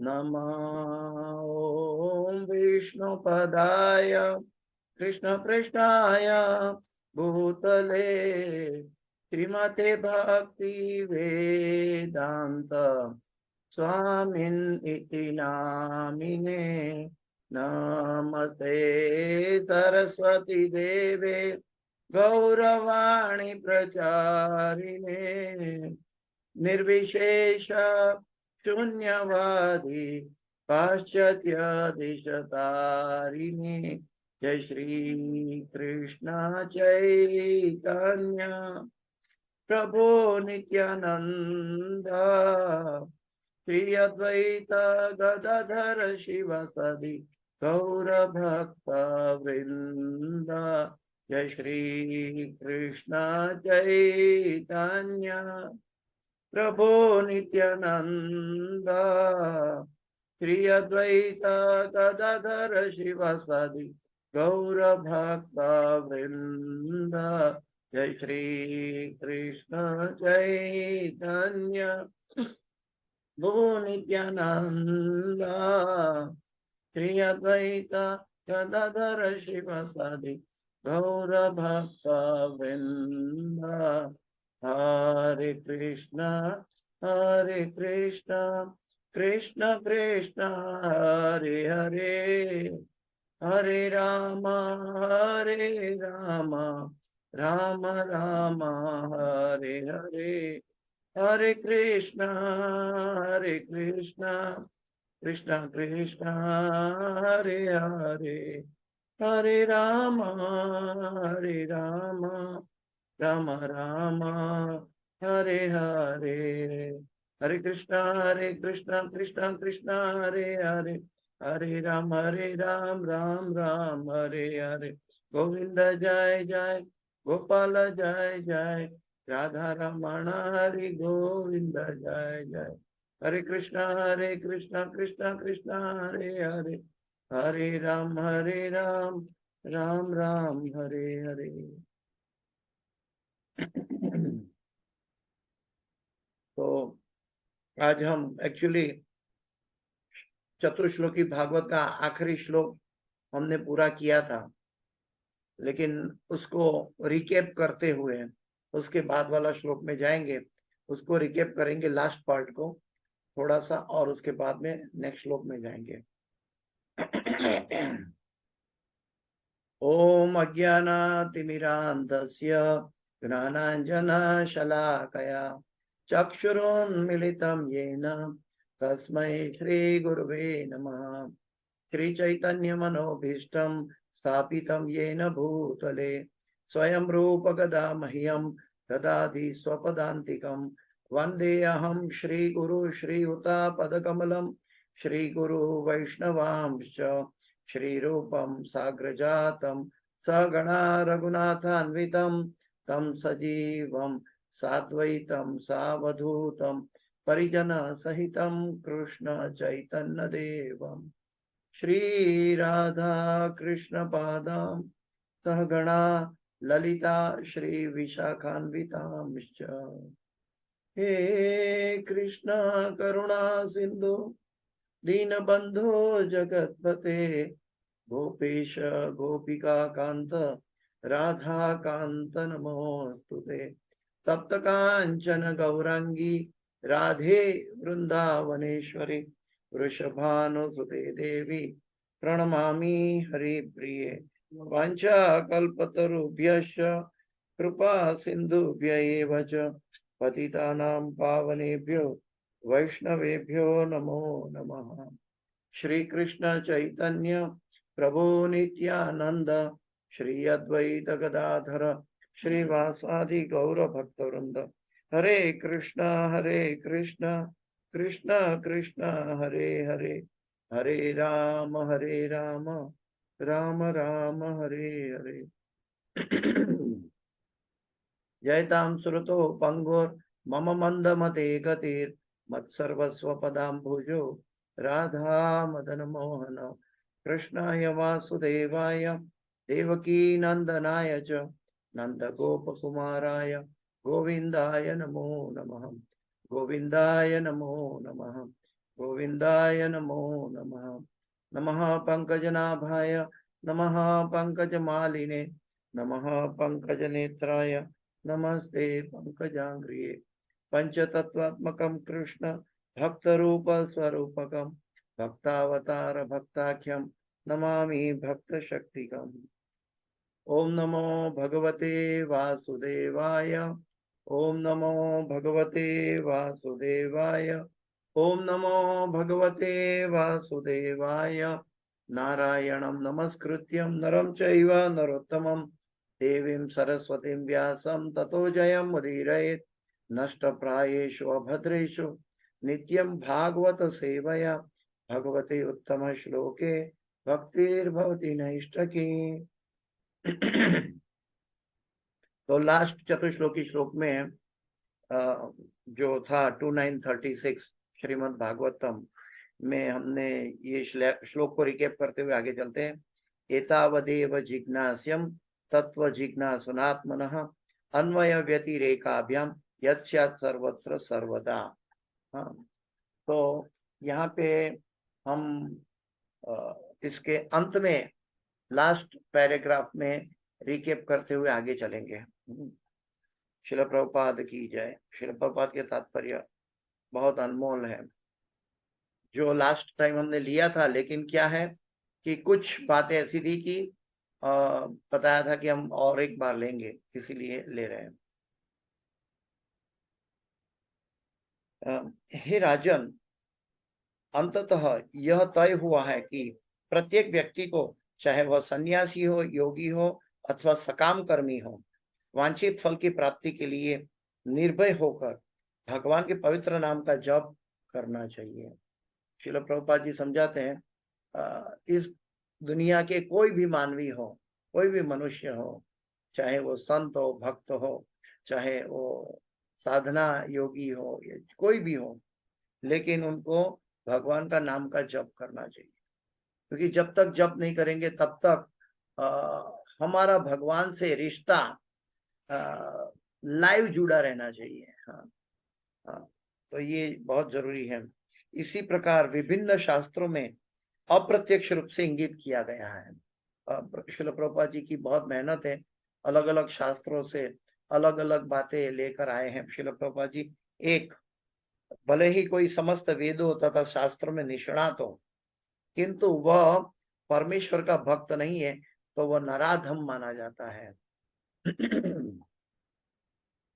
नमः ॐ विष्णुपदाय कृष्णपृष्ठाय भूतले श्रीमते भक्ति वेदांत स्वामिन् इति नामिने नमस्ते सरस्वती देवे गौरवाणी प्रचारिणे निर्विशेष शून्यवादी पाश्चात्य दिशतारिणे जय श्री कृष्ण चैतन्य प्रभु नित्यानंद श्री अद्वैत गदाधर शिवसदि गौर भक्त वृंद जय श्री कृष्ण चैतन्य प्रभु नित्यानंद श्री अद्वैत गदाधर शिवसदि गौर भक्त वृंद जय श्री कृष्ण चैतन्य प्रभु नित्यानंद श्री अद्वैत गदाधर शिवसदि गौर भक्त वृंद हरे कृष्ण कृष्ण कृष्ण हरे हरे हरे राम राम राम हरे हरे हरे कृष्ण कृष्ण कृष्ण हरे हरे हरे राम राम राम हरे हरे हरे कृष्ण कृष्ण कृष्ण हरे हरे हरे राम राम राम हरे हरे गोविंद जय जय गोपाल जय जय राधा रमण हरि गोविंद जय जय हरे कृष्ण कृष्ण कृष्ण हरे हरे हरे राम राम राम हरे हरे। तो आज हम एक्चुअली चतुश्लोकी भागवत का आखिरी श्लोक हमने पूरा किया था, लेकिन उसको रिकेप करते हुए उसके बाद वाला श्लोक में जाएंगे, उसको रिकेप करेंगे लास्ट पार्ट को थोड़ा सा, और उसके बाद में नेक्स्ट श्लोक में जाएंगे। ओम अज्ञानातिमिरान्धस्य ज्ञानाञ्जनशलाकया चक्षुरुन्मिलितं येन तस्मै श्रीगुरुवे नमः। श्रीचैतन्यमनोभीष्टं स्थापितं येन भूतले स्वयं रूपगदा मह्यं ददाति स्वपदान्तिकं। वन्देऽहं श्रीगुरु श्रीयुतापदकमलं श्रीगुरु वैष्णवांश्च श्रीरूपं साग्रजातं सगणा रघुनाथान्वितं तं सजीवं साद्वैतं सावधूतं परिजनसहितं कृष्ण चैतन्यदेवं श्री राधा कृष्ण पादां सहगणा ललिता श्री विशाखान्वितांश्च। हे कृष्ण करुणा सिंधु दीनबंधो जगत्पते गोपेश गोपिका कांत राधा कांत नमोस्तुते। तप्त कांचन गौरांगी राधे वृंदावनेश्वरी वृषभानुसुते देवी प्रणमामि हरिप्रिये। वाञ्छा कल्पतरुभ्यश्च कृपा सिन्धुभ्य एव च पतितानां पावनेभ्यो वैष्णवेभ्यो नमो नमः। श्री कृष्ण चैतन्य प्रभु नित्यानंद श्री अद्वैत गदाधर श्रीवासादि गौर भक्तवृंद हरे कृष्ण कृष्ण कृष्ण हरे हरे हरे राम राम राम हरे हरे। जयतां श्रुतो पंगुर मम मंदमते गतिर मत्सर्वस्वपदाम्बुजो राधा मदन मोहन कृष्णाय वासुदेवाय देवकी नंदनाय च नंद गोपकुमाराय गोविंदाय नमो नमः। गोविंदाय नमो नमः। गोविंदाय नमो नमः। नमः पंकजनाभाय नमः पंकजमालिने नमः पंकजनेत्राय नमस्ते पंकजांग्रिये। पंचतत्वात्मकं कृष्ण भक्तरूप स्वरूपकं भक्तावतार भक्ताख्यं नमामि भक्तशक्तिकम्। ओम नमो भगवते वासुदेवाय। ओम नमो भगवते वासुदेवाय। ओम नमो भगवते वासुदेवाय। नारायणं नमस्कृत्यं नरं चैव नरोत्तमं देवीं सरस्वतीं व्यासं ततो जयमुदीरयेत्। नष्टप्रायेषु अभद्रेषु नित्यं भागवत सेवया भगवते उत्तम श्लोके भक्तिर्भवति नैष्ठकी। तो लास्ट चतुश्लोकी श्लोक में जो था 2936 श्रीमद् भागवतम में हमने ये श्लोक को रिकेप करते हुए आगे चलते हैं। एतावदेव जिज्ञास्यम तत्व जिज्ञासुनात्मनः अन्वय व्यतिरेकाभ्याम यत्स्यात् सर्वत्र सर्वदा। हाँ, तो यहाँ पे हम इसके अंत में लास्ट पैराग्राफ में रिकेप करते हुए आगे चलेंगे। श्रील प्रभुपाद की जय। श्रील प्रभुपाद के तात्पर्य बहुत अनमोल है जो लास्ट टाइम हमने लिया था, लेकिन क्या है कि कुछ बातें ऐसी थी कि बताया था कि हम और एक बार लेंगे, इसीलिए ले रहे हैं। हे राजन, अंततः यह तय हुआ है कि प्रत्येक व्यक्ति को, चाहे वह सन्यासी हो, योगी हो अथवा सकाम कर्मी हो, वांछित फल की प्राप्ति के लिए निर्भय होकर भगवान के पवित्र नाम का जप करना चाहिए। श्रील प्रभुपाद जी समझाते हैं, इस दुनिया के कोई भी मानवी हो, कोई भी मनुष्य हो, चाहे वो संत हो, भक्त हो, चाहे वो साधना योगी हो, या कोई भी हो, लेकिन उनको भगवान का नाम का जप करना चाहिए। क्योंकि जब तक जप नहीं करेंगे तब तक हमारा भगवान से रिश्ता लाइव जुड़ा रहना चाहिए। हाँ, हाँ, तो ये बहुत जरूरी है। इसी प्रकार विभिन्न शास्त्रों में अप्रत्यक्ष रूप से इंगित किया गया है। श्रील प्रभुपाद जी की बहुत मेहनत है, अलग अलग शास्त्रों से अलग अलग बातें लेकर आए हैं श्रील प्रभुपाद जी। एक, भले ही कोई समस्त वेदों तथा शास्त्रों में निष्णात हो, किंतु वह परमेश्वर का भक्त नहीं है तो वह नराधम माना जाता है।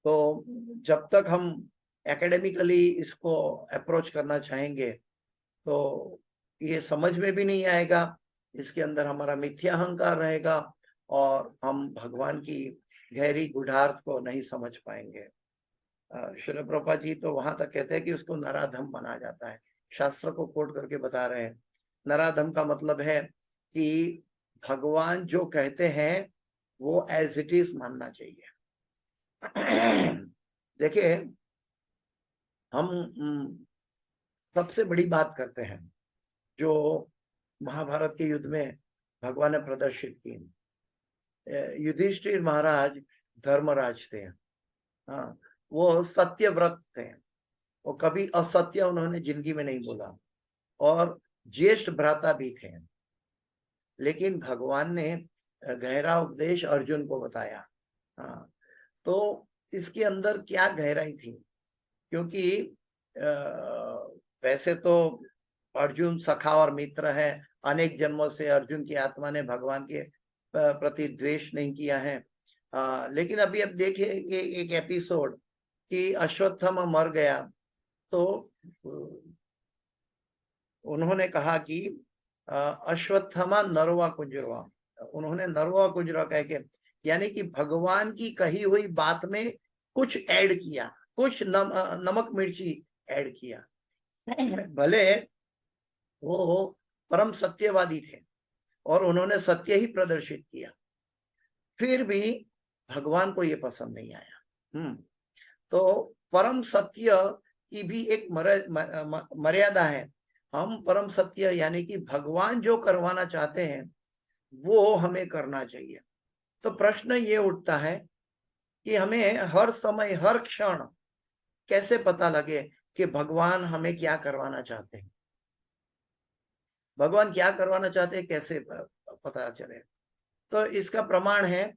तो जब तक हम एकेडमिकली इसको अप्रोच करना चाहेंगे तो ये समझ में भी नहीं आएगा, इसके अंदर हमारा मिथ्या अहंकार रहेगा और हम भगवान की गहरी गुढ़ार्थ को नहीं समझ पाएंगे। श्रील प्रभुपाद जी तो वहां तक कहते हैं कि उसको नराधम माना जाता है। शास्त्र को कोट करके बता रहे हैं, नराधम का मतलब है कि भगवान जो कहते हैं वो एज इट इज मानना चाहिए। देखिए, हम सबसे बड़ी बात करते हैं जो महाभारत के युद्ध में भगवान ने प्रदर्शित की। युधिष्ठिर महाराज धर्मराज थे। हाँ, वो सत्यव्रत थे, वो कभी असत्य उन्होंने जिंदगी में नहीं बोला और ज्येष्ठ भ्राता भी थे। लेकिन भगवान ने गहरा उपदेश अर्जुन को बताया। हाँ, तो इसके अंदर क्या गहराई थी? क्योंकि वैसे तो अर्जुन सखा और मित्र है, अनेक जन्मों से अर्जुन की आत्मा ने भगवान के प्रति द्वेष नहीं किया है। लेकिन अभी अब देखिए एक एपिसोड कि अश्वत्थामा मर गया तो उन्होंने कहा कि अश्वत्थामा नरवा कुंजरवा, उन्होंने नरवा कुंजरवा कह के, यानी कि भगवान की कही हुई बात में कुछ ऐड किया, कुछ नमक मिर्ची ऐड किया। भले वो परम सत्यवादी थे और उन्होंने सत्य ही प्रदर्शित किया, फिर भी भगवान को ये पसंद नहीं आया। तो परम सत्य की भी एक मर्यादा है। हम परम सत्य यानी कि भगवान जो करवाना चाहते हैं वो हमें करना चाहिए। तो प्रश्न ये उठता है कि हमें हर समय हर क्षण कैसे पता लगे कि भगवान हमें क्या करवाना चाहते हैं। भगवान क्या करवाना चाहते हैं कैसे पता चले? तो इसका प्रमाण है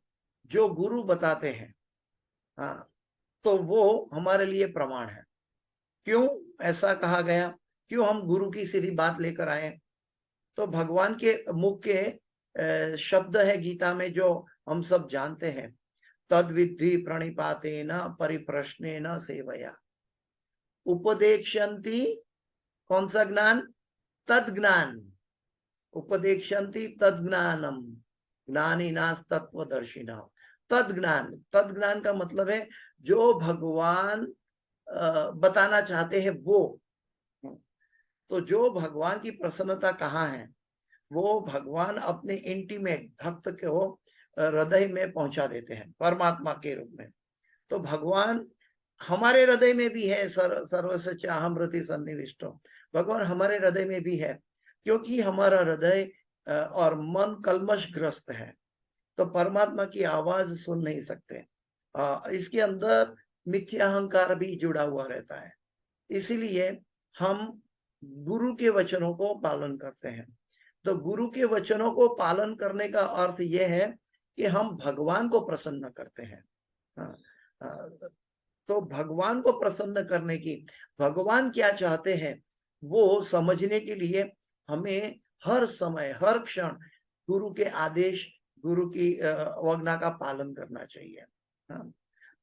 जो गुरु बताते हैं, हाँ, तो वो हमारे लिए प्रमाण है। क्यों ऐसा कहा गया? क्यों हम गुरु की सीधी बात लेकर आए? तो भगवान के मुख के शब्द है गीता में जो हम सब जानते हैं, तद विद्धि प्रणिपातेन परिप्रश्नेन सेवया उपदेक्षन्ति। कौन सा ज्ञान? तद ज्ञान। उपदेक्षन्ति तद ज्ञानम ज्ञानिनास तत्वदर्शिना। तद ज्ञान, तद ज्ञान का मतलब है जो भगवान बताना चाहते हैं वो। तो जो भगवान की प्रसन्नता कहाँ है, वो भगवान अपने इंटीमेट भक्त को हृदय में पहुंचा देते हैं परमात्मा के रूप में। तो भगवान हमारे हृदय में भी है, सर्वस्य चाहम हृदि सन्निविष्टो। भगवान हमारे हृदय में भी है, क्योंकि हमारा हृदय और मन कलमशग्रस्त है, तो परमात्मा की आवाज सुन नहीं सकते। इसके अंदर मिथ्या अहंकार भी जुड़ा हुआ रहता है। इसीलिए हम गुरु के वचनों को पालन करते हैं। तो गुरु के वचनों को पालन करने का अर्थ यह है कि हम भगवान को प्रसन्न करते हैं। तो भगवान को प्रसन्न करने की, भगवान क्या चाहते हैं वो समझने के लिए हमें हर समय हर क्षण गुरु के आदेश, गुरु की आज्ञा का पालन करना चाहिए।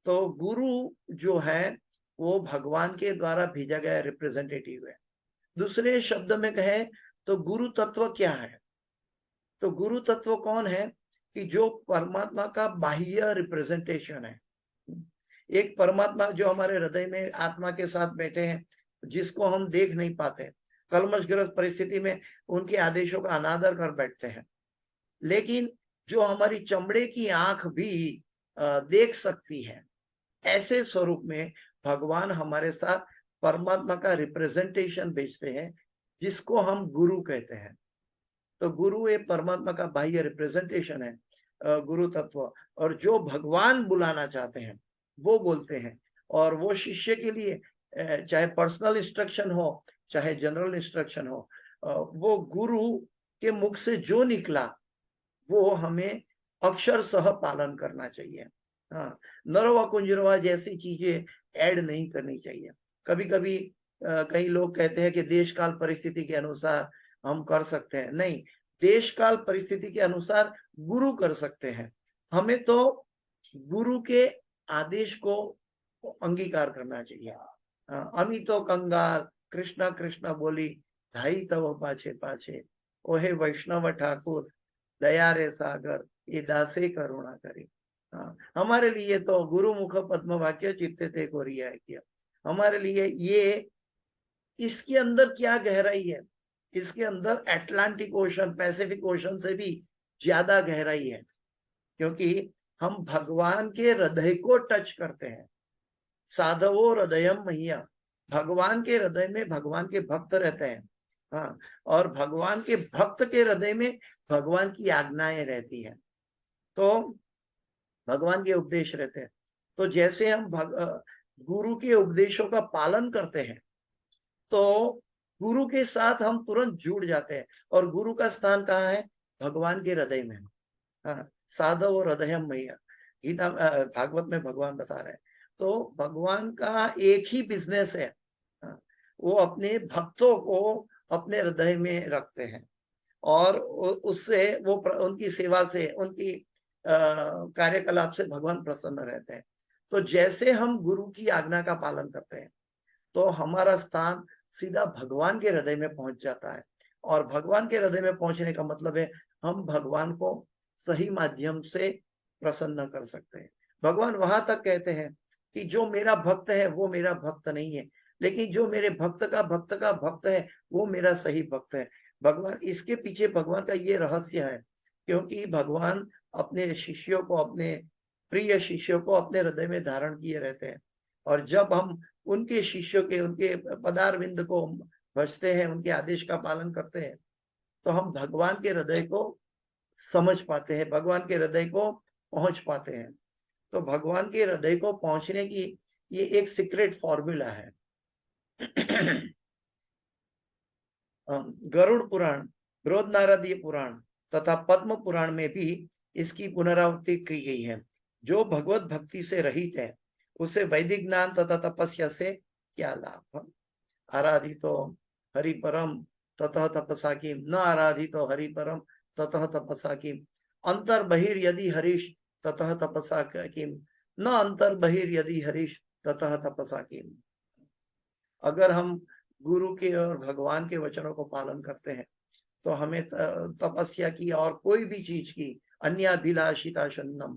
तो गुरु जो है वो भगवान के द्वारा भेजा गया रिप्रेजेंटेटिव है। दूसरे शब्द में कहे तो गुरु तत्व क्या है? तो गुरु तत्व कौन है? कि जो परमात्मा का बाह्य रिप्रेजेंटेशन है। एक परमात्मा जो हमारे हृदय में आत्मा के साथ बैठे हैं, जिसको हम देख नहीं पाते, कलमशग्रस्त परिस्थिति में उनके आदेशों का अनादर कर बैठते हैं, लेकिन जो हमारी चमड़े की आंख भी देख सकती है, ऐसे स्वरूप में भगवान हमारे साथ परमात्मा का रिप्रेजेंटेशन भेजते हैं, जिसको हम गुरु कहते हैं। तो गुरु एक परमात्मा का बाह्य रिप्रेजेंटेशन है, गुरु तत्व। और जो भगवान बुलाना चाहते हैं वो बोलते हैं, और वो शिष्य के लिए चाहे पर्सनल इंस्ट्रक्शन हो चाहे जनरल इंस्ट्रक्शन हो, वो गुरु के मुख से जो निकला वो हमें अक्षर सह पालन करना चाहिए। हाँ, नरवा कुंजरवा जैसी चीजें ऐड नहीं करनी चाहिए। कभी कभी कई लोग कहते हैं कि देश काल परिस्थिति के अनुसार हम कर सकते हैं। नहीं, देश काल परिस्थिति के अनुसार गुरु कर सकते हैं। हमें तो गुरु के आदेश को अंगीकार करना चाहिए। अमितो कंगाल कृष्णा कृष्णा बोली धाई तव पाछे पाछे, ओहे वैष्णव ठाकुर दया रे सागर ये दासे करुणा करे। हमारे लिए तो गुरु मुख पद्म वाक्य चित्ते ते को रिया किया। हमारे लिए ये, इसके अंदर क्या गहराई है? इसके अंदर अटलांटिक ओशन, पैसिफिक ओशन से भी ज्यादा गहराई है, क्योंकि हम भगवान के हृदय को टच करते हैं। साधवो हृदयम मैया, भगवान के हृदय में भगवान के भक्त रहते हैं। हाँ, और भगवान के भक्त के हृदय में भगवान की आज्ञाएं रहती है, तो भगवान के उपदेश रहते हैं। तो जैसे हम गुरु के उपदेशों का पालन करते हैं, तो गुरु के साथ हम तुरंत जुड़ जाते हैं। और गुरु का स्थान कहाँ है? भगवान के हृदय में। हाँ, साधव और हृदय मैया, गीता भागवत में भगवान बता रहे हैं। तो भगवान का एक ही बिजनेस है, वो अपने भक्तों को अपने हृदय में रखते हैं, और उससे वो उनकी सेवा से, उनकी कार्यकलाप से भगवान प्रसन्न रहते हैं। तो जैसे हम गुरु की आज्ञा का पालन करते हैं, तो हमारा स्थान सीधा भगवान के हृदय में पहुंच जाता है। और भगवान के हृदय में पहुंचने का मतलब है हम भगवान को सही माध्यम से प्रसन्न कर सकते हैं। भगवान वहां तक कहते हैं कि जो मेरा भक्त है वो मेरा भक्त नहीं है, लेकिन जो मेरे भक्त का भक्त है वो मेरा सही भक्त है। भगवान, इसके पीछे भगवान का ये रहस्य है, क्योंकि भगवान अपने शिष्यों को, अपने प्रिय शिष्यों को अपने हृदय में धारण किए रहते हैं। और जब हम उनके शिष्यों के, उनके पदारविंद को भजते हैं, उनके आदेश का पालन करते हैं, तो हम भगवान के हृदय को समझ पाते हैं, भगवान के हृदय को पहुंच पाते हैं। तो भगवान के हृदय को पहुंचने की ये एक सीक्रेट फॉर्मूला है। गरुड़ पुराण बृहद नारदीय पुराण तथा पद्म पुराण में भी इसकी पुनरावृत्ति की गई है। जो भगवत भक्ति से रहित है उसे वैदिक ज्ञान तथा तपस्या से क्या लाभ। आराधितो हरि परम ततः तपसा किम, न आराधितो हरि परम ततः तपसा किम, अंतर बहिर यदि हरीश ततः तपसा किम, न अंतर बहिर यदि हरीश ततः तपसा किम। अगर हम गुरु के और भगवान के वचनों को पालन करते हैं तो हमें तपस्या की और कोई भी चीज की अन्याभिलाषिता शन्नम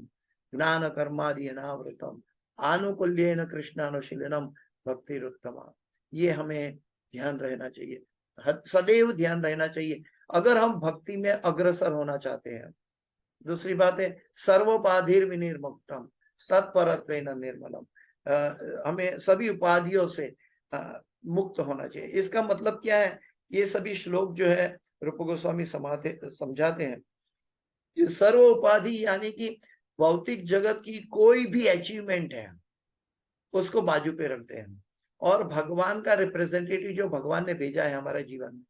ज्ञान कर्मादि अनावृतम आनुकूल्येन कृष्णानुशीलनम भक्तिरुत्तमा। ये हमें ध्यान रहना चाहिए, सदैव ध्यान रहना चाहिए अगर हम भक्ति में अग्रसर होना चाहते हैं। दूसरी बात है सर्वोपाधिर विनिर्मुक्तम तत्परत्वेन निर्मलम। हमें सभी उपाधियों से मुक्त होना चाहिए। इसका मतलब क्या है, ये सभी श्लोक जो है रूप गोस्वामी समझाते हैं। ये सर्व उपाधि यानी कि भौतिक जगत की कोई भी अचीवमेंट है उसको बाजू पे रखते हैं और भगवान का रिप्रेजेंटेटिव जो भगवान ने भेजा है हमारे जीवन में,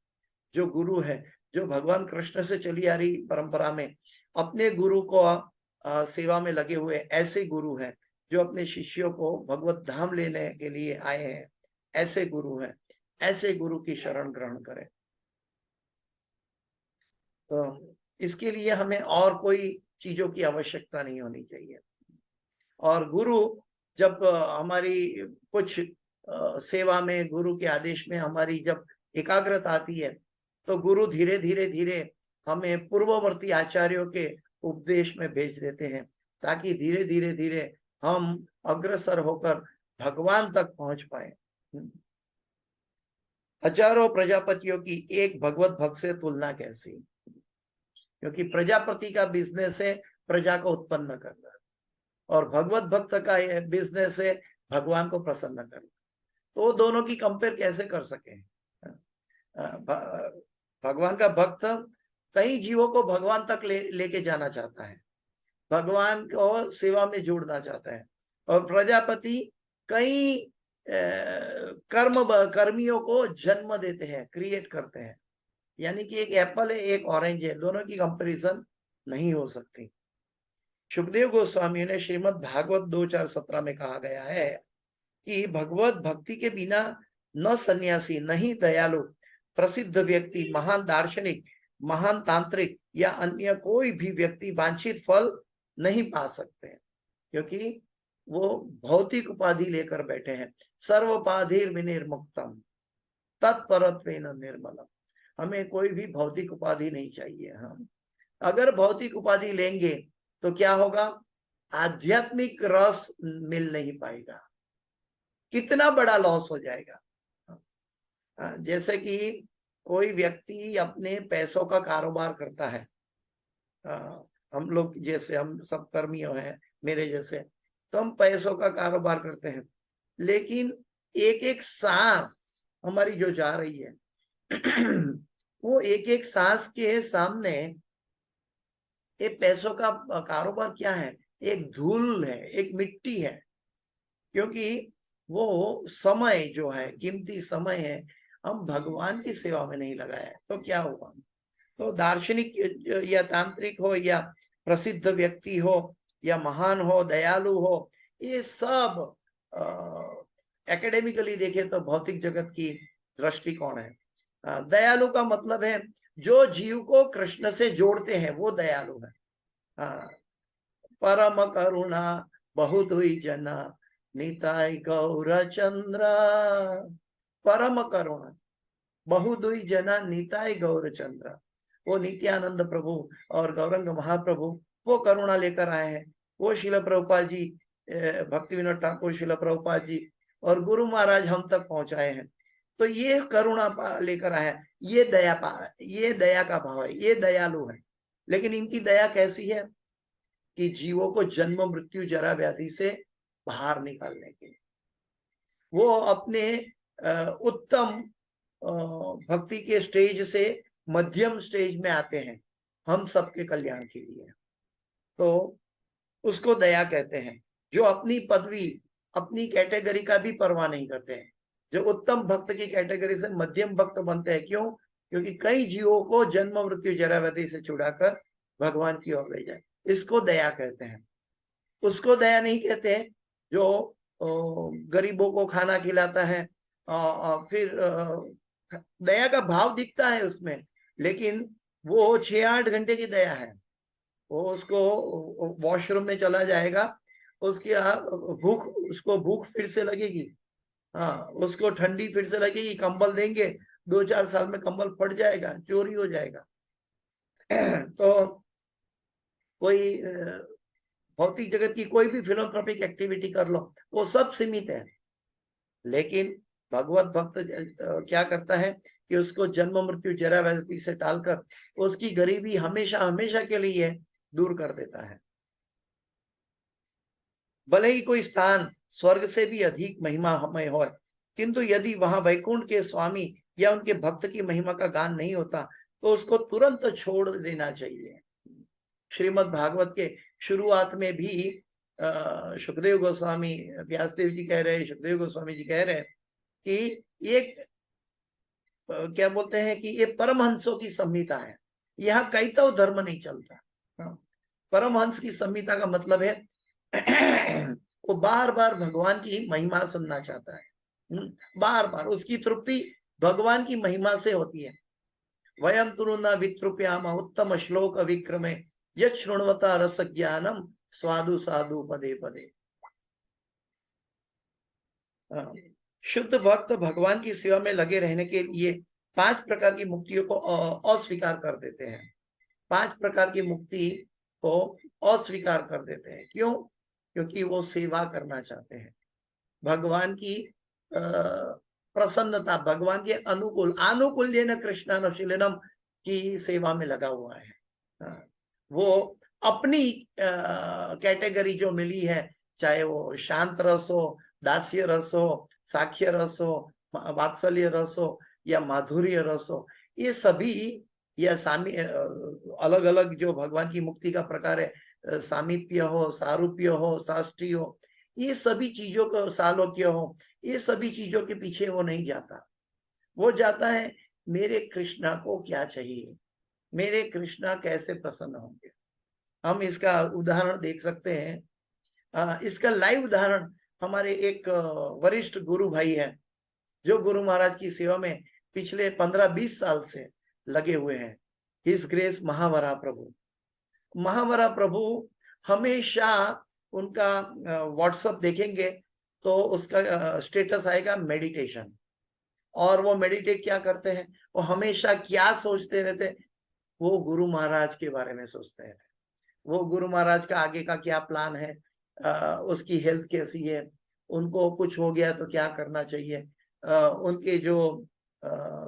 जो गुरु है, जो भगवान कृष्ण से चली आ रही परंपरा में अपने गुरु को सेवा में लगे हुए ऐसे गुरु हैं जो अपने शिष्यों को भगवत धाम लेने के लिए आए हैं, ऐसे गुरु हैं। ऐसे गुरु की शरण ग्रहण करें। तो इसके लिए हमें और कोई चीजों की आवश्यकता नहीं होनी चाहिए। और गुरु जब हमारी कुछ सेवा में, गुरु के आदेश में हमारी जब एकाग्रता आती है तो गुरु धीरे धीरे हमें पूर्ववर्ती आचार्यों के उपदेश में भेज देते हैं ताकि धीरे धीरे हम अग्रसर होकर भगवान तक पहुंच पाए। हजारों प्रजापतियों की एक भगवत भक्त से तुलना कैसी, क्योंकि प्रजापति का बिजनेस है प्रजा को उत्पन्न करना और भगवत भक्त का बिजनेस है भगवान को प्रसन्न करना। तो दोनों की कंपेयर कैसे कर सके। भगवान का भक्त कई जीवों को भगवान तक लेके जाना चाहता है, भगवान को सेवा में जोड़ना चाहता है, और प्रजापति कई कर्मियों को जन्म देते हैं, क्रिएट करते हैं। यानी कि एक एप्पल है एक ऑरेंज है, दोनों की कंपैरिजन नहीं हो सकती। सुखदेव गोस्वामी ने श्रीमद् भागवत 2.4.17 में कहा गया है कि भगवत भक्ति के बिना न सन्यासी, न ही दयालु, प्रसिद्ध व्यक्ति, महान दार्शनिक, महान तांत्रिक या अन्य कोई भी व्यक्ति वांछित फल नहीं पा सकते, क्योंकि वो भौतिक उपाधि लेकर बैठे हैं। सर्वोपाधिर विनिर्मुक्तम तत्परत्वेन निर्मलम। हमें कोई भी भौतिक उपाधि नहीं चाहिए। हम अगर भौतिक उपाधि लेंगे तो क्या होगा, आध्यात्मिक रस मिल नहीं पाएगा, कितना बड़ा लॉस हो जाएगा। जैसे कि कोई व्यक्ति अपने पैसों का कारोबार करता है, हम लोग जैसे, हम सब कर्मियों हैं मेरे जैसे, तो हम पैसों का कारोबार करते हैं, लेकिन एक एक सांस हमारी जो जा रही है वो एक एक सांस के सामने ये पैसों का कारोबार क्या है, एक धूल है, एक मिट्टी है। क्योंकि वो समय जो है, कीमती समय है, हम भगवान की सेवा में नहीं लगाया तो क्या होगा। तो दार्शनिक या तांत्रिक हो या प्रसिद्ध व्यक्ति हो या महान हो, दयालु हो, ये सब एकेडमिकली देखे तो भौतिक जगत की दृष्टिकोण है। दयालु का मतलब है जो जीव को कृष्ण से जोड़ते हैं, वो दयालु है। परम करुणा बहुत हुई जना निताय गौर चंद्र। परम करुणा बहुत हुई जना निताय गौर चंद्र। वो नित्यानंद प्रभु और गौरंग महाप्रभु वो करुणा लेकर आए हैं। वो शिल प्रभुपाद जी, भक्ति विनोद ठाकुर, शिल प्रभुपाद जी और गुरु महाराज हम तक पहुंचाए हैं। तो ये करुणा लेकर आए हैं, ये दया का भाव है, ये दयालु है। लेकिन इनकी दया कैसी है कि जीवों को जन्म मृत्यु जरा व्याधि से बाहर निकालने के लिए वो अपने उत्तम भक्ति के स्टेज से मध्यम स्टेज में आते हैं हम सबके कल्याण के लिए। तो उसको दया कहते हैं। जो अपनी पदवी, अपनी कैटेगरी का भी परवाह नहीं करते हैं, जो उत्तम भक्त की कैटेगरी से मध्यम भक्त बनते हैं। क्यों? क्योंकि कई जीवों को जन्म मृत्यु जरा व्याधि से छुड़ाकर भगवान की ओर ले जाए। इसको दया कहते हैं। उसको दया नहीं कहते हैं जो गरीबों को खाना खिलाता है, फिर दया का भाव दिखता है उसमें, लेकिन वो 6-8 घंटे की दया है। वो उसको वॉशरूम में चला जाएगा, उसकी भूख, उसको भूख फिर से लगेगी, हाँ, उसको ठंडी फिर से लगेगी, कंबल देंगे, 2-4 साल में कंबल फट जाएगा, चोरी हो जाएगा। तो कोई भौतिक जगत की कोई भी फिलोथ्रॉपिक एक्टिविटी कर लो, वो सब सीमित है। लेकिन भगवत भक्त क्या करता है कि उसको जन्म मृत्यु जरा व्याधि से टालकर उसकी गरीबी हमेशा हमेशा के लिए दूर कर देता है। भले ही कोई स्थान स्वर्ग से भी अधिक महिमामय हो, किंतु यदि वहां वैकुंठ के स्वामी या उनके भक्त की महिमा का गान नहीं होता तो उसको तुरंत छोड़ देना चाहिए। श्रीमद् भागवत के शुरुआत में भी सुखदेव गोस्वामी, व्यासदेव जी कह रहे, सुखदेव गोस्वामी जी कह रहे कि एक क्या बोलते हैं कि ये परमहंसों की संहिता है, यहाँ कैतव धर्म नहीं चलता। परमहंस की संहिता का मतलब है वो बार बार भगवान की महिमा सुनना चाहता है, बार बार उसकी तृप्ति भगवान की महिमा से होती है। वयम तुरुना वित्रुप्याम उत्तम श्लोक विक्रमे यत् शृण्वता रस ज्ञानम स्वादु साधु पदे पदे। शुद्ध भक्त भगवान की सेवा में लगे रहने के लिए 5 प्रकार की मुक्तियों को अस्वीकार कर देते हैं। 5 प्रकार की मुक्ति को अस्वीकार कर देते हैं। क्यों? क्योंकि वो सेवा करना चाहते हैं, भगवान की प्रसन्नता, भगवान के अनुकूल, आनुकूल्येन कृष्णानुशीलनम की सेवा में लगा हुआ है। वो अपनी कैटेगरी जो मिली है, चाहे वो शांत रस हो, दास्य रस हो, साख्य रस हो, वात्सल्य रस हो या माधुर्य रस हो, ये सभी, या सामी अलग अलग जो भगवान की मुक्ति का प्रकार है, सामीप्य हो, सारूप्य हो, साष्टी हो, ये सभी चीजों को, सालोक्य हो, ये सभी चीजों के पीछे वो नहीं जाता। वो जाता है मेरे कृष्णा को क्या चाहिए, मेरे कृष्णा कैसे प्रसन्न होंगे। हम इसका उदाहरण देख सकते हैं। इसका लाइव उदाहरण हमारे एक वरिष्ठ गुरु भाई है, जो गुरु महाराज की सेवा में पिछले 15-20 साल से लगे हुए हैं। हिज ग्रेस महावरा प्रभु। महावरा प्रभु हमेशा उनका व्हाट्सएप देखेंगे तो उसका स्टेटस आएगा मेडिटेशन। और वो मेडिटेट क्या करते हैं, वो हमेशा क्या सोचते रहते, वो गुरु महाराज के बारे में सोचते हैं। वो गुरु महाराज का आगे का क्या प्लान है, उसकी हेल्थ कैसी है, उनको कुछ हो गया तो क्या करना चाहिए, उनके जो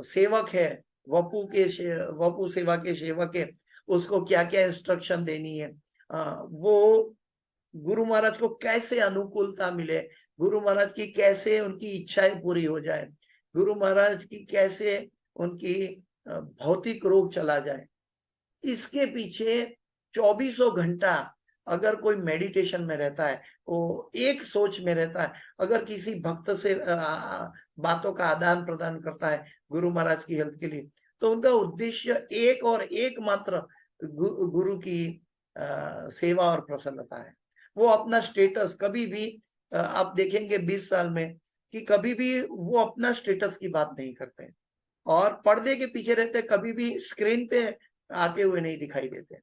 सेवक है, वपू सेवा के सेवक है, उसको क्या क्या इंस्ट्रक्शन देनी है, वो गुरु महाराज को कैसे अनुकूलता मिले, गुरु महाराज की कैसे उनकी इच्छाएं पूरी हो जाए, गुरु महाराज की कैसे उनकी भौतिक रोग चला जाए, इसके पीछे 24 घंटा अगर कोई मेडिटेशन में रहता है, वो एक सोच में रहता है, अगर किसी भक्त से बातों का आदान प्रदान करता है गुरु महाराज की हेल्थ के लिए, तो उनका उद्देश्य एक और एक मात्र गुरु की सेवा और प्रसन्नता है। वो अपना स्टेटस कभी भी आप देखेंगे 20 साल में कि कभी भी वो अपना स्टेटस की बात नहीं करते, और पर्दे के पीछे रहते, कभी भी स्क्रीन पे आते हुए नहीं दिखाई देते।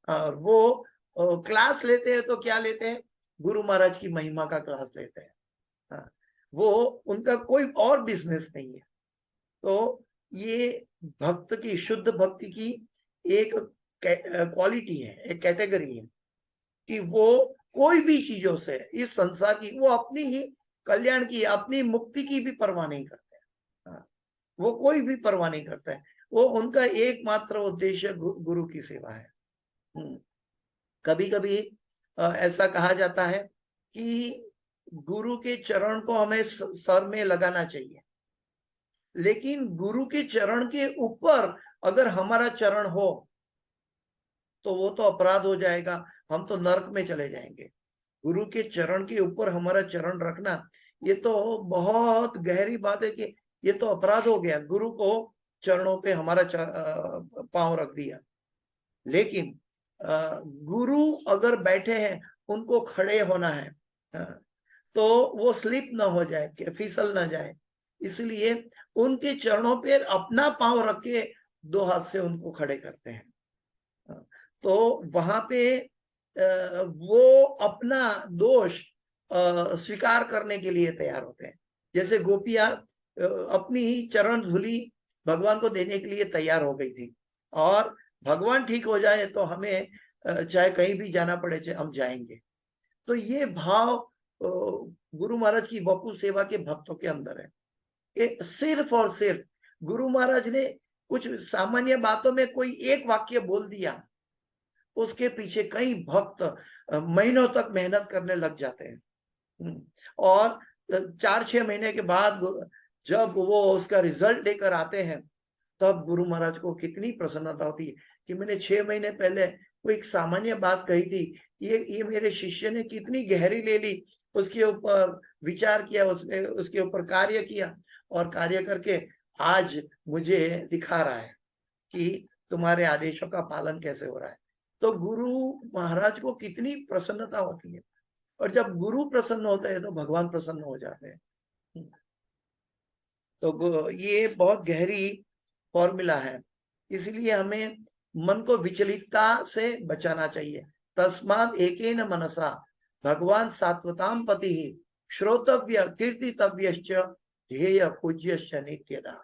और वो क्लास लेते हैं तो क्या लेते हैं, गुरु महाराज की महिमा का क्लास लेते हैं। वो उनका कोई और बिजनेस नहीं है। तो ये भक्त की, शुद्ध भक्ति की एक क्वालिटी है, एक कैटेगरी है कि वो कोई भी चीजों से इस संसार की, वो अपनी ही कल्याण की, अपनी मुक्ति की भी परवाह नहीं करते। वो कोई भी परवाह नहीं करता है। वो उनका एकमात्र उद्देश्य गुरु की सेवा है। कभी कभी ऐसा कहा जाता है कि गुरु के चरण को हमें सर में लगाना चाहिए, लेकिन गुरु के चरण के ऊपर अगर हमारा चरण हो तो वो तो अपराध हो जाएगा, हम तो नरक में चले जाएंगे। गुरु के चरण के ऊपर हमारा चरण रखना, ये तो बहुत गहरी बात है कि ये तो अपराध हो गया। गुरु को चरणों पे हमारा पांव रख दिया। लेकिन गुरु अगर बैठे हैं, उनको खड़े होना है, तो वो स्लिप ना हो जाए, कि फिसल ना जाए, इसलिए उनके चरणों पे अपना पांव रख के 2 हाथ से उनको खड़े करते हैं। तो वहां पे वो अपना दोष स्वीकार करने के लिए तैयार होते हैं। जैसे गोपियां अपनी ही चरण धूलि भगवान को देने के लिए तैयार हो गई थी, और भगवान ठीक हो जाए तो हमें चाहे कहीं भी जाना पड़े, चाहे हम जाएंगे। तो ये भाव गुरु महाराज की वपु सेवा के भक्तों के अंदर है। कि सिर्फ और सिर्फ गुरु महाराज ने कुछ सामान्य बातों में कोई एक वाक्य बोल दिया, उसके पीछे कई भक्त महीनों तक मेहनत करने लग जाते हैं। और 4-6 महीने के बाद जब वो उसका रिजल्ट लेकर आते हैं, तब गुरु महाराज को कितनी प्रसन्नता होती है कि मैंने 6 महीने पहले वो एक सामान्य बात कही थी, ये मेरे शिष्य ने कितनी गहरी ले ली, उसके ऊपर विचार किया, उसके ऊपर कार्य किया, और कार्य करके आज मुझे दिखा रहा है कि तुम्हारे आदेशों का पालन कैसे हो रहा है। तो गुरु महाराज को कितनी प्रसन्नता होती है, और जब गुरु प्रसन्न होते हैं तो भगवान प्रसन्न हो जाते हैं। तो ये बहुत गहरी फॉर्मूला है, इसलिए हमें मन को विचलितता से बचाना चाहिए। तस्मात् एकेन मनसा भगवान सात्वताम पति ही श्रोतव्य कीर्तितव्यश्च ध्येय पूज्यश्च नित्यदा।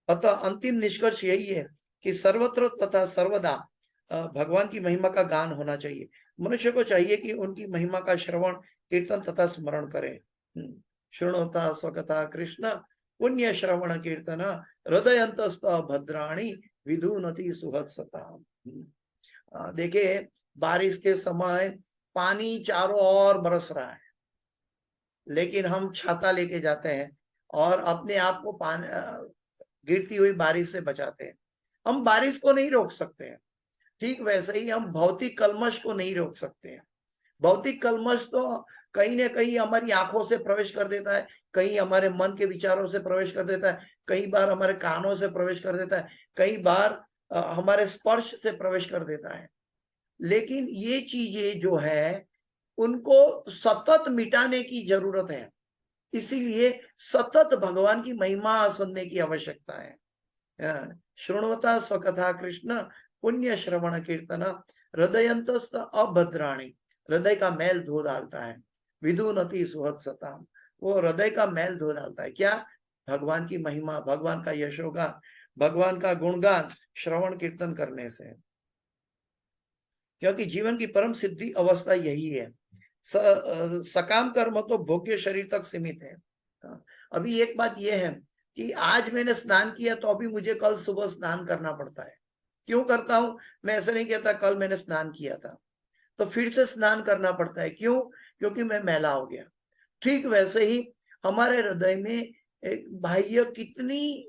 अतः अंतिम निष्कर्ष यही है कि सर्वत्र तथा सर्वदा भगवान की महिमा का गान होना चाहिए। मनुष्य को चाहिए कि उनकी महिमा का श्रवण, कीर्तन तथा स्मरण करें। शृणोता स्वकथा कृष्ण पुण्य श्रवण कीर्तन हृदयंतस्त भद्राणी विधुनति सुहत्सता। देखिए, बारिश के समय पानी चारों ओर बरस रहा है, लेकिन हम छाता लेके जाते हैं और अपने आप को गिरती हुई बारिश से बचाते हैं। हम बारिश को नहीं रोक सकते हैं, ठीक वैसे ही हम भौतिक कलमश को नहीं रोक सकते हैं। भौतिक कलमश तो कहीं ना कहीं हमारी आंखों से प्रवेश कर देता है, कहीं हमारे मन के विचारों से प्रवेश कर देता है, कई बार हमारे कानों से प्रवेश कर देता है, कई बार हमारे स्पर्श से प्रवेश कर देता है। लेकिन ये चीजें जो है, उनको सतत मिटाने की जरूरत है, इसीलिए सतत भगवान की महिमा सुनने की आवश्यकता है। श्रृणवता स्वकथा कृष्ण पुण्य श्रवण कीर्तन हृदयंतस्त अभद्राणी, हृदय का मैल धो डालता है। विदुनति सुहत्सता, वो हृदय का मैल धो डालता है। क्या? भगवान की महिमा, भगवान का यशोगान, भगवान का गुणगान श्रवण कीर्तन करने से। क्योंकि जीवन की परम सिद्धि अवस्था यही है। सकाम कर्म तो भोग्य शरीर तक सीमित है। अभी एक बात यह है कि आज मैंने स्नान किया तो अभी मुझे कल सुबह स्नान करना पड़ता है। क्यों करता हूं? मैं ऐसा नहीं कहता कल मैंने स्नान किया था तो फिर से स्नान करना पड़ता है। क्यों? क्योंकि मैं मैला हो गया। ठीक वैसे ही हमारे हृदय में एक बाह्य कितनी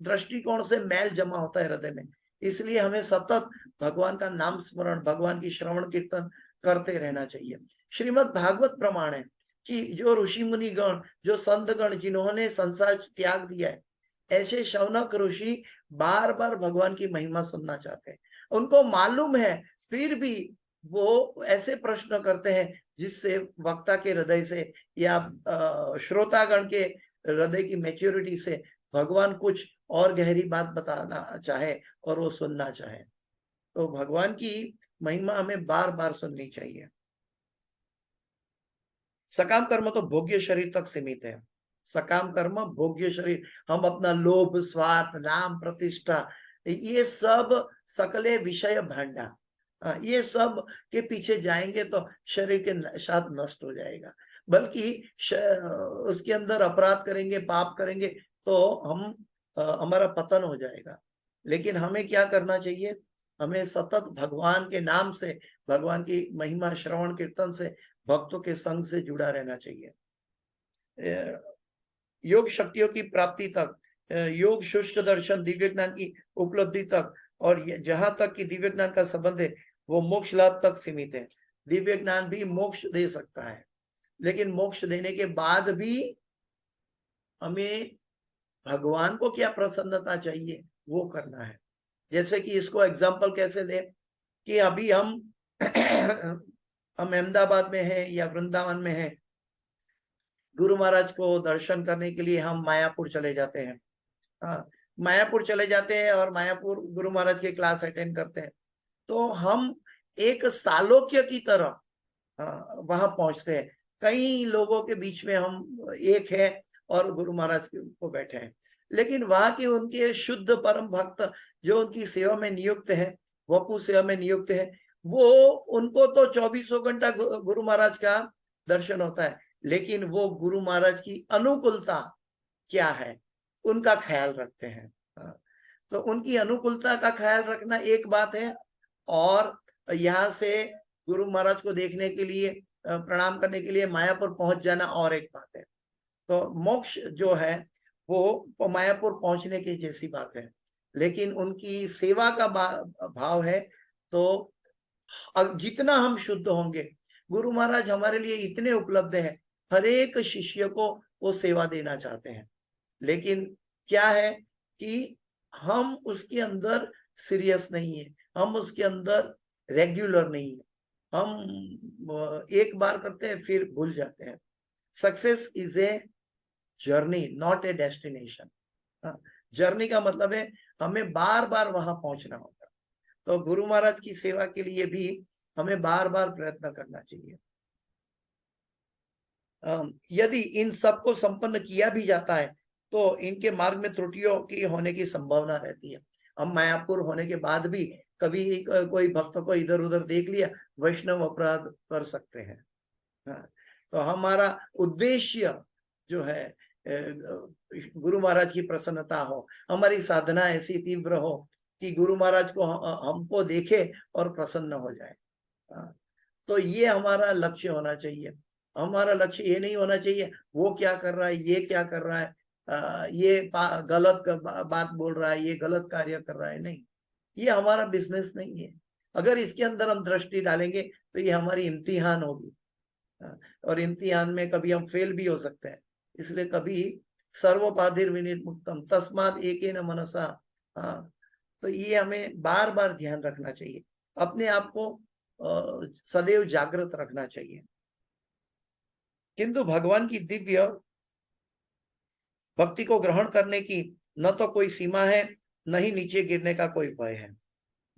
दृष्टिकोण से मैल जमा होता है हृदय में, इसलिए हमें सतत भगवान का नाम स्मरण, भगवान की श्रवण कीर्तन करते रहना चाहिए। श्रीमद् भागवत प्रमाण है कि जो ऋषि मुनि गण, जो संत गण जिन्होंने संसार त्याग दिया है, ऐसे शौनक ऋषि बार बार भगवान की महिमा सुनना चाहते हैं। उनको मालूम है, फिर भी वो ऐसे प्रश्न करते हैं जिससे वक्ता के हृदय से या श्रोतागण के हृदय की मैच्योरिटी से भगवान कुछ और गहरी बात बताना चाहे और वो सुनना चाहे। तो भगवान की महिमा हमें बार बार सुननी चाहिए। सकाम कर्म तो भोग्य शरीर तक सीमित है। सकाम कर्म भोग्य शरीर, हम अपना लोभ, स्वार्थ, नाम, प्रतिष्ठा, ये सब सकले विषय भांडा, ये सब के पीछे जाएंगे तो शरीर के साथ नष्ट हो जाएगा। बल्कि उसके अंदर अपराध करेंगे, पाप करेंगे तो हम हमारा पतन हो जाएगा। लेकिन हमें क्या करना चाहिए? हमें सतत भगवान के नाम से, भगवान की महिमा श्रवण कीर्तन से, भक्तों के संग से जुड़ा रहना चाहिए। योग शक्तियों की प्राप्ति तक, योग शुष्क दर्शन, दिव्य ज्ञान की उपलब्धि तक, और जहां तक कि दिव्य ज्ञान का संबंध है वो मोक्ष लाभ तक सीमित है। दिव्य ज्ञान भी मोक्ष दे सकता है, लेकिन मोक्ष देने के बाद भी हमें भगवान को क्या प्रसन्नता चाहिए वो करना है। जैसे कि इसको एग्जाम्पल कैसे दे कि अभी हम हम अहमदाबाद में हैं या वृंदावन में हैं, गुरु महाराज को दर्शन करने के लिए हम मायापुर चले जाते हैं। हाँ, मायापुर चले जाते हैं और मायापुर गुरु महाराज के क्लास अटेंड करते हैं। तो हम एक सालोक्य की तरह वहां पहुंचते हैं। कई लोगों के बीच में हम एक है और गुरु महाराज को बैठे हैं, लेकिन वहां के उनके शुद्ध परम भक्त जो उनकी सेवा में नियुक्त है, वपू सेवा में नियुक्त है, वो उनको तो 24 घंटा गुरु महाराज का दर्शन होता है, लेकिन वो गुरु महाराज की अनुकूलता क्या है उनका ख्याल रखते हैं। तो उनकी अनुकूलता का ख्याल रखना एक बात है, और यहाँ से गुरु महाराज को देखने के लिए, प्रणाम करने के लिए मायापुर पहुंच जाना और एक बात है। तो मोक्ष जो है वो मायापुर पहुंचने की जैसी बात है, लेकिन उनकी सेवा का भाव है। तो जितना हम शुद्ध होंगे, गुरु महाराज हमारे लिए इतने उपलब्ध हैं, हर एक शिष्य को वो सेवा देना चाहते हैं, लेकिन क्या है कि हम उसके अंदर सीरियस नहीं है, हम उसके अंदर रेगुलर नहीं है, हम एक बार करते हैं फिर भूल जाते हैं। Success is a journey not a destination. Journey का मतलब है हमें बार बार वहां पहुंचना होगा। तो गुरु महाराज की सेवा के लिए भी हमें बार बार प्रयत्न करना चाहिए। यदि इन सबको संपन्न किया भी जाता है तो इनके मार्ग में त्रुटियों की होने की संभावना रहती है। हम मायापुर होने के बाद भी कभी कोई भक्त को इधर उधर देख लिया, वैष्णव अपराध कर सकते हैं। तो हमारा उद्देश्य जो है गुरु महाराज की प्रसन्नता हो, हमारी साधना ऐसी तीव्र हो कि गुरु महाराज को हमको देखे और प्रसन्न हो जाए। तो ये हमारा लक्ष्य होना चाहिए। हमारा लक्ष्य ये नहीं होना चाहिए वो क्या कर रहा है, ये क्या कर रहा है, ये गलत बात बोल रहा है, ये गलत कार्य कर रहा है। नहीं, ये हमारा बिजनेस नहीं है। अगर इसके अंदर हम दृष्टि डालेंगे तो ये हमारी इम्तिहान होगी, और इम्तिहान में कभी हम फेल भी हो सकते हैं। इसलिए कभी सर्वोपाधिर विनिर्मुक्तम तस्माद एकेन मनसा। तो ये हमें बार बार ध्यान रखना चाहिए, अपने आप को सदैव जागृत रखना चाहिए। किंतु भगवान की दिव्य भक्ति को ग्रहण करने की न तो कोई सीमा है, न ही नीचे गिरने का कोई भय है।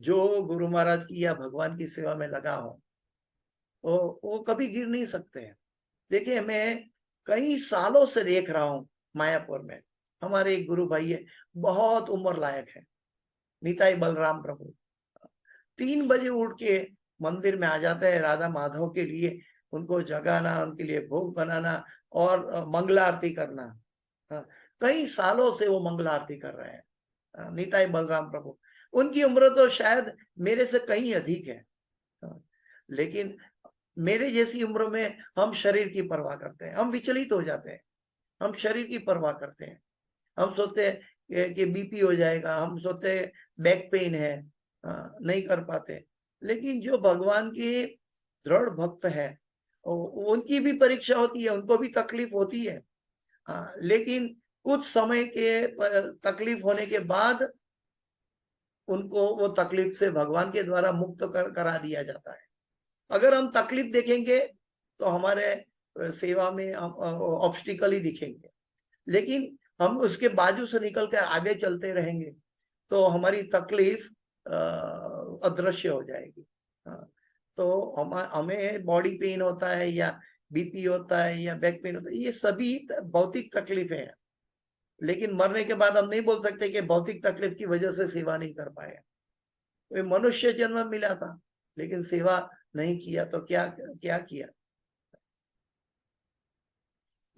जो गुरु महाराज की या भगवान की सेवा में लगा हो तो वो कभी गिर नहीं सकते हैं। देखिए, मैं कई सालों से देख रहा हूँ मायापुर में हमारे एक गुरु भाई है, बहुत उम्र लायक है, निताई बलराम प्रभु। 3 बजे उठ के मंदिर में आ जाते हैं राधा माधव के लिए, उनको जगाना, उनके लिए भोग बनाना और मंगला आरती करना। कई सालों से वो मंगला आरती कर रहे हैं निताई बलराम प्रभु। उनकी उम्र तो शायद मेरे से कहीं अधिक है, लेकिन मेरे जैसी उम्र में हम शरीर की परवाह करते हैं, हम विचलित हो जाते हैं, हम शरीर की परवाह करते हैं। हम सोचते हैं कि बीपी हो जाएगा, हम सोचते हैं बैक पेन है, नहीं कर पाते। लेकिन जो भगवान के दृढ़ भक्त है उनकी भी परीक्षा होती है, उनको भी तकलीफ होती है, लेकिन कुछ समय के तकलीफ होने के बाद उनको वो तकलीफ से भगवान के द्वारा मुक्त करा दिया जाता है। अगर हम तकलीफ देखेंगे तो हमारे सेवा में ऑब्स्टिकल ही दिखेंगे, लेकिन हम उसके बाजू से निकल कर आगे चलते रहेंगे तो हमारी तकलीफ अदृश्य हो जाएगी। तो हमें बॉडी पेन होता है या बीपी होता है या बैक पेन होता है, ये सभी भौतिक तकलीफें हैं, लेकिन मरने के बाद हम नहीं बोल सकते कि भौतिक तकलीफ की वजह से सेवा नहीं कर पाए। तो मनुष्य जन्म मिला था लेकिन सेवा नहीं किया तो क्या क्या किया।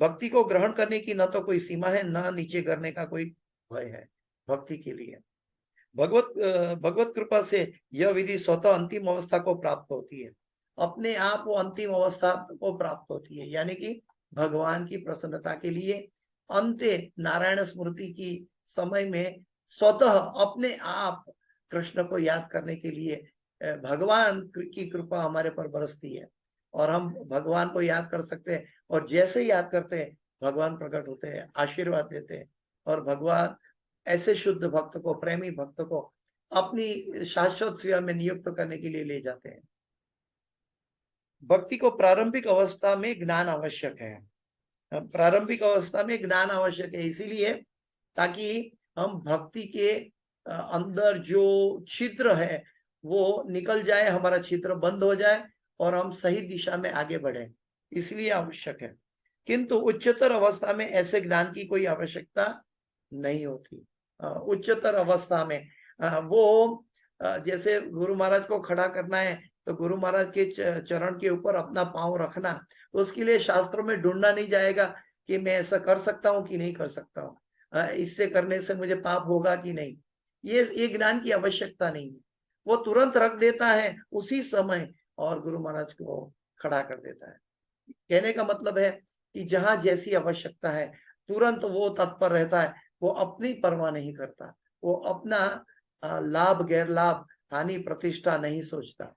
भक्ति को ग्रहण करने की न तो कोई सीमा है, न नीचे करने का कोई भय है भक्ति के लिए। भगवत कृपा से यह विधि स्वतः अंतिम अवस्था को प्राप्त होती है, अपने आप वो अंतिम अवस्था को प्राप्त होती है, यानी कि भगवान की प्रसन्नता के लिए अंत्य नारायण स्मृति की समय में स्वतः अपने आप कृष्ण को याद करने के लिए भगवान की कृपा हमारे पर बरसती है और हम भगवान को याद कर सकते हैं, और जैसे याद करते हैं भगवान प्रकट होते हैं, आशीर्वाद देते हैं, और भगवान ऐसे शुद्ध भक्त को, प्रेमी भक्त को अपनी शाश्वत सेवा में नियुक्त करने के लिए ले जाते हैं। भक्ति को प्रारंभिक अवस्था में ज्ञान आवश्यक है। प्रारंभिक अवस्था में ज्ञान आवश्यक है, इसीलिए ताकि हम भक्ति के अंदर जो छिद्र है वो निकल जाए, हमारा छिद्र बंद हो जाए और हम सही दिशा में आगे बढ़े, इसलिए आवश्यक है। किंतु उच्चतर अवस्था में ऐसे ज्ञान की कोई आवश्यकता नहीं होती। उच्चतर अवस्था में वो जैसे गुरु महाराज को खड़ा करना है तो गुरु महाराज के चरण के ऊपर अपना पांव रखना, तो उसके लिए शास्त्रों में ढूंढना नहीं जाएगा कि मैं ऐसा कर सकता हूँ कि नहीं कर सकता हूँ, इससे करने से मुझे पाप होगा कि नहीं, ये ज्ञान की आवश्यकता नहीं है। वो तुरंत रख देता है उसी समय और गुरु महाराज को खड़ा कर देता है। कहने का मतलब है कि जहां जैसी आवश्यकता है तुरंत वो तत्पर रहता है, वो अपनी परवाह नहीं करता, वो अपना लाभ गैर लाभ, हानि प्रतिष्ठा नहीं सोचता।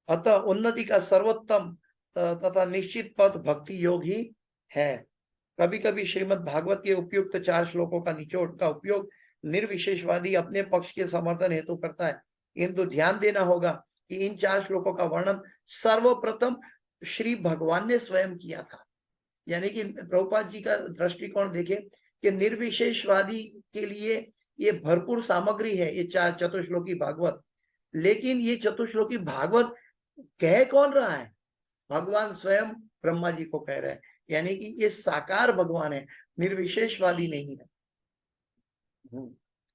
अतः उन्नति का सर्वोत्तम तथा निश्चित पथ भक्ति योग ही है। कभी कभी श्रीमद् भागवत के उपयुक्त 4 श्लोकों का निचोड़ का उपयोग निर्विशेषवादी अपने पक्ष के समर्थन हेतु करता है, किंतु ध्यान देना होगा कि इन 4 श्लोकों का वर्णन सर्वप्रथम श्री भगवान ने स्वयं किया था। यानी कि प्रभुपाद जी का दृष्टिकोण देखें कि निर्विशेषवादी के लिए ये भरपूर सामग्री है, ये 4 चतुश्लोकी भागवत, लेकिन ये चतुश्लोकी भागवत कह कौन रहा है? भगवान स्वयं ब्रह्मा जी को कह रहे हैं, यानी कि ये साकार भगवान है, निर्विशेषवादी नहीं है।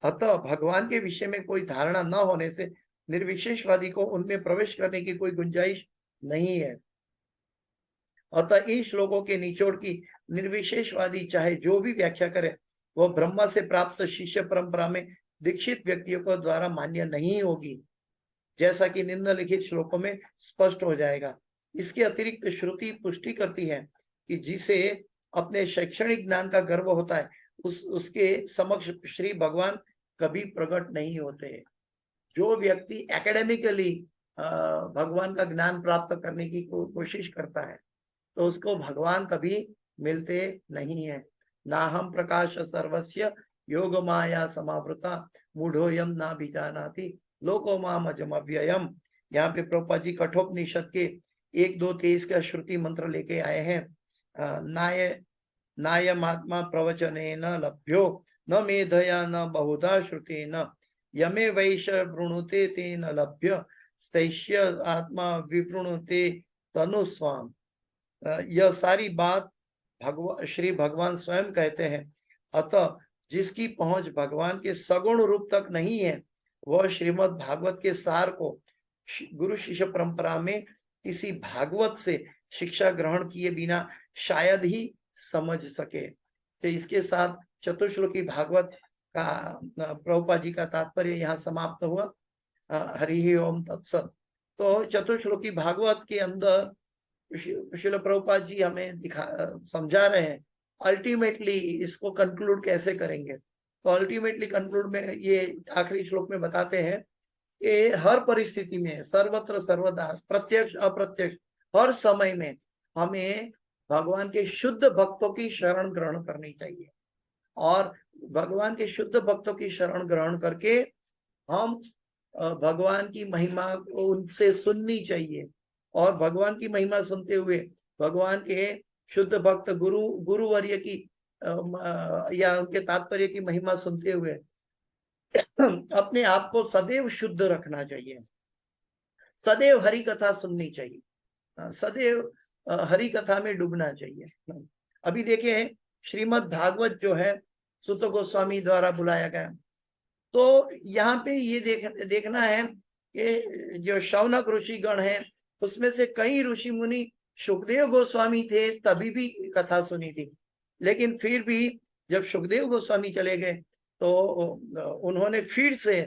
अतः भगवान के विषय में कोई धारणा न होने से निर्विशेषवादी को उनमें प्रवेश करने की कोई गुंजाइश नहीं है। अतः इन श्लोकों के निचोड़ की निर्विशेषवादी चाहे जो भी व्याख्या करे, वह ब्रह्मा से प्राप्त शिष्य परंपरा में दीक्षित व्यक्तियों को द्वारा मान्य नहीं होगी, जैसा कि निम्नलिखित श्लोकों में स्पष्ट हो जाएगा। इसके अतिरिक्त श्रुति पुष्टि करती है कि जिसे अपने शैक्षणिक ज्ञान का गर्व होता है उसके समक्ष श्री भगवान कभी प्रकट नहीं होते। जो व्यक्ति एकेडमिकली भगवान का ज्ञान प्राप्त करने की कोशिश करता है तो उसको भगवान कभी मिलते नहीं है। ना हम प्रकाश सर्वस्य योग माया समावृता मूढ़ोयम ना बीजानाति लोको माम अजम अव्ययम। यहाँ पे प्रभुपाद जी कठोपनिषद के 1-2-23 का श्रुति मंत्र लेके आए हैं। नायमात्मा प्रवचनेन लभ्यो न मेधया न बहुधा श्रुतेन यमे वैश वृणुते तेन लभ्य स्थैष्य आत्मा विवृणुते तनुस्वाम। यह सारी बात श्री भगवान स्वयं कहते हैं। अतः जिसकी पहुंच भगवान के सगुण रूप तक नहीं है, वह श्रीमद् भागवत के सार को गुरु शिष्य परंपरा में किसी भागवत से शिक्षा ग्रहण किए बिना शायद ही समझ सके। तो इसके साथ चतुश्लोकी भागवत का प्रभुपाद जी का तात्पर्य यहाँ समाप्त हुआ। हरि ओम तत्सत। तो चतुश्लोकी भागवत के अंदर श्रील प्रभुपाद जी हमें समझा रहे हैं अल्टीमेटली इसको कंक्लूड कैसे करेंगे। तो अल्टीमेटली कंक्लूड में ये आखिरी श्लोक में बताते हैं कि हर परिस्थिति में, सर्वत्र सर्वदा, प्रत्यक्ष अप्रत्यक्ष, हर समय में हमें भगवान के शुद्ध भक्तों की शरण ग्रहण करनी चाहिए और भगवान के शुद्ध भक्तों की शरण ग्रहण करके हम भगवान की महिमा को उनसे सुननी चाहिए और भगवान की महिमा सुनते हुए भगवान के शुद्ध भक्त गुरुवर्य की या उनके तात्पर्य की महिमा सुनते हुए अपने आप को सदैव शुद्ध रखना चाहिए, सदैव हरि कथा सुननी चाहिए, सदैव हरि कथा में डूबना चाहिए। अभी देखिए श्रीमद् भागवत जो है सुत गोस्वामी द्वारा बुलाया गया, तो यहाँ पे ये देखना है कि जो शौनक ऋषि गण है उसमें से कई ऋषि मुनि सुखदेव गोस्वामी थे तभी भी कथा सुनी थी, लेकिन फिर भी जब सुखदेव गोस्वामी चले गए तो उन्होंने फिर से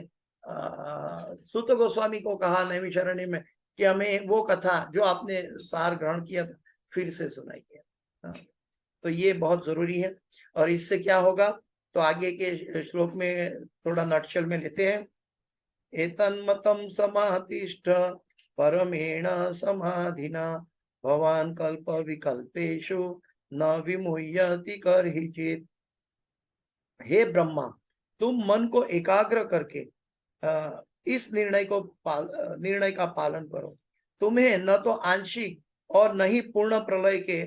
सुत गोस्वामी को कहा नैमिषारण्य में कि हमें वो कथा जो आपने सार ग्रहण किया था फिर से सुनाइए। तो ये बहुत जरूरी है और इससे क्या होगा तो आगे के श्लोक में थोड़ा नटशल में लेते हैं। एतन्मतं समातिष्ठ परमेण समाधिना भवान कल्प विकल्पेषु न विमुह्यति कर ही चेत। हे ब्रह्मा, तुम मन को एकाग्र करके इस निर्णय का पालन करो। तुम्हें न तो आंशिक और न ही पूर्ण प्रलय के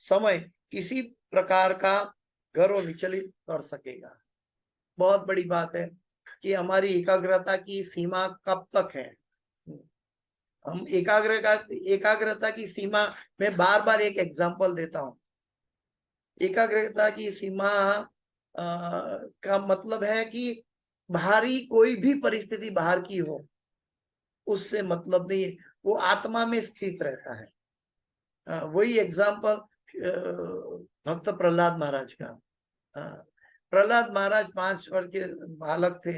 समय किसी प्रकार का गर्व विचलित कर सकेगा। बहुत बड़ी बात है कि हमारी एकाग्रता की सीमा कब तक है। हम एकाग्रता की सीमा में बार बार एक एग्जांपल देता हूं। एकाग्रता की सीमा का मतलब है कि बाहरी कोई भी परिस्थिति बाहर की हो, उससे मतलब नहीं, वो आत्मा में स्थित रहता है। वही एग्जांपल भक्त प्रहलाद महाराज का। प्रहलाद महाराज 5 वर्ष के बालक थे।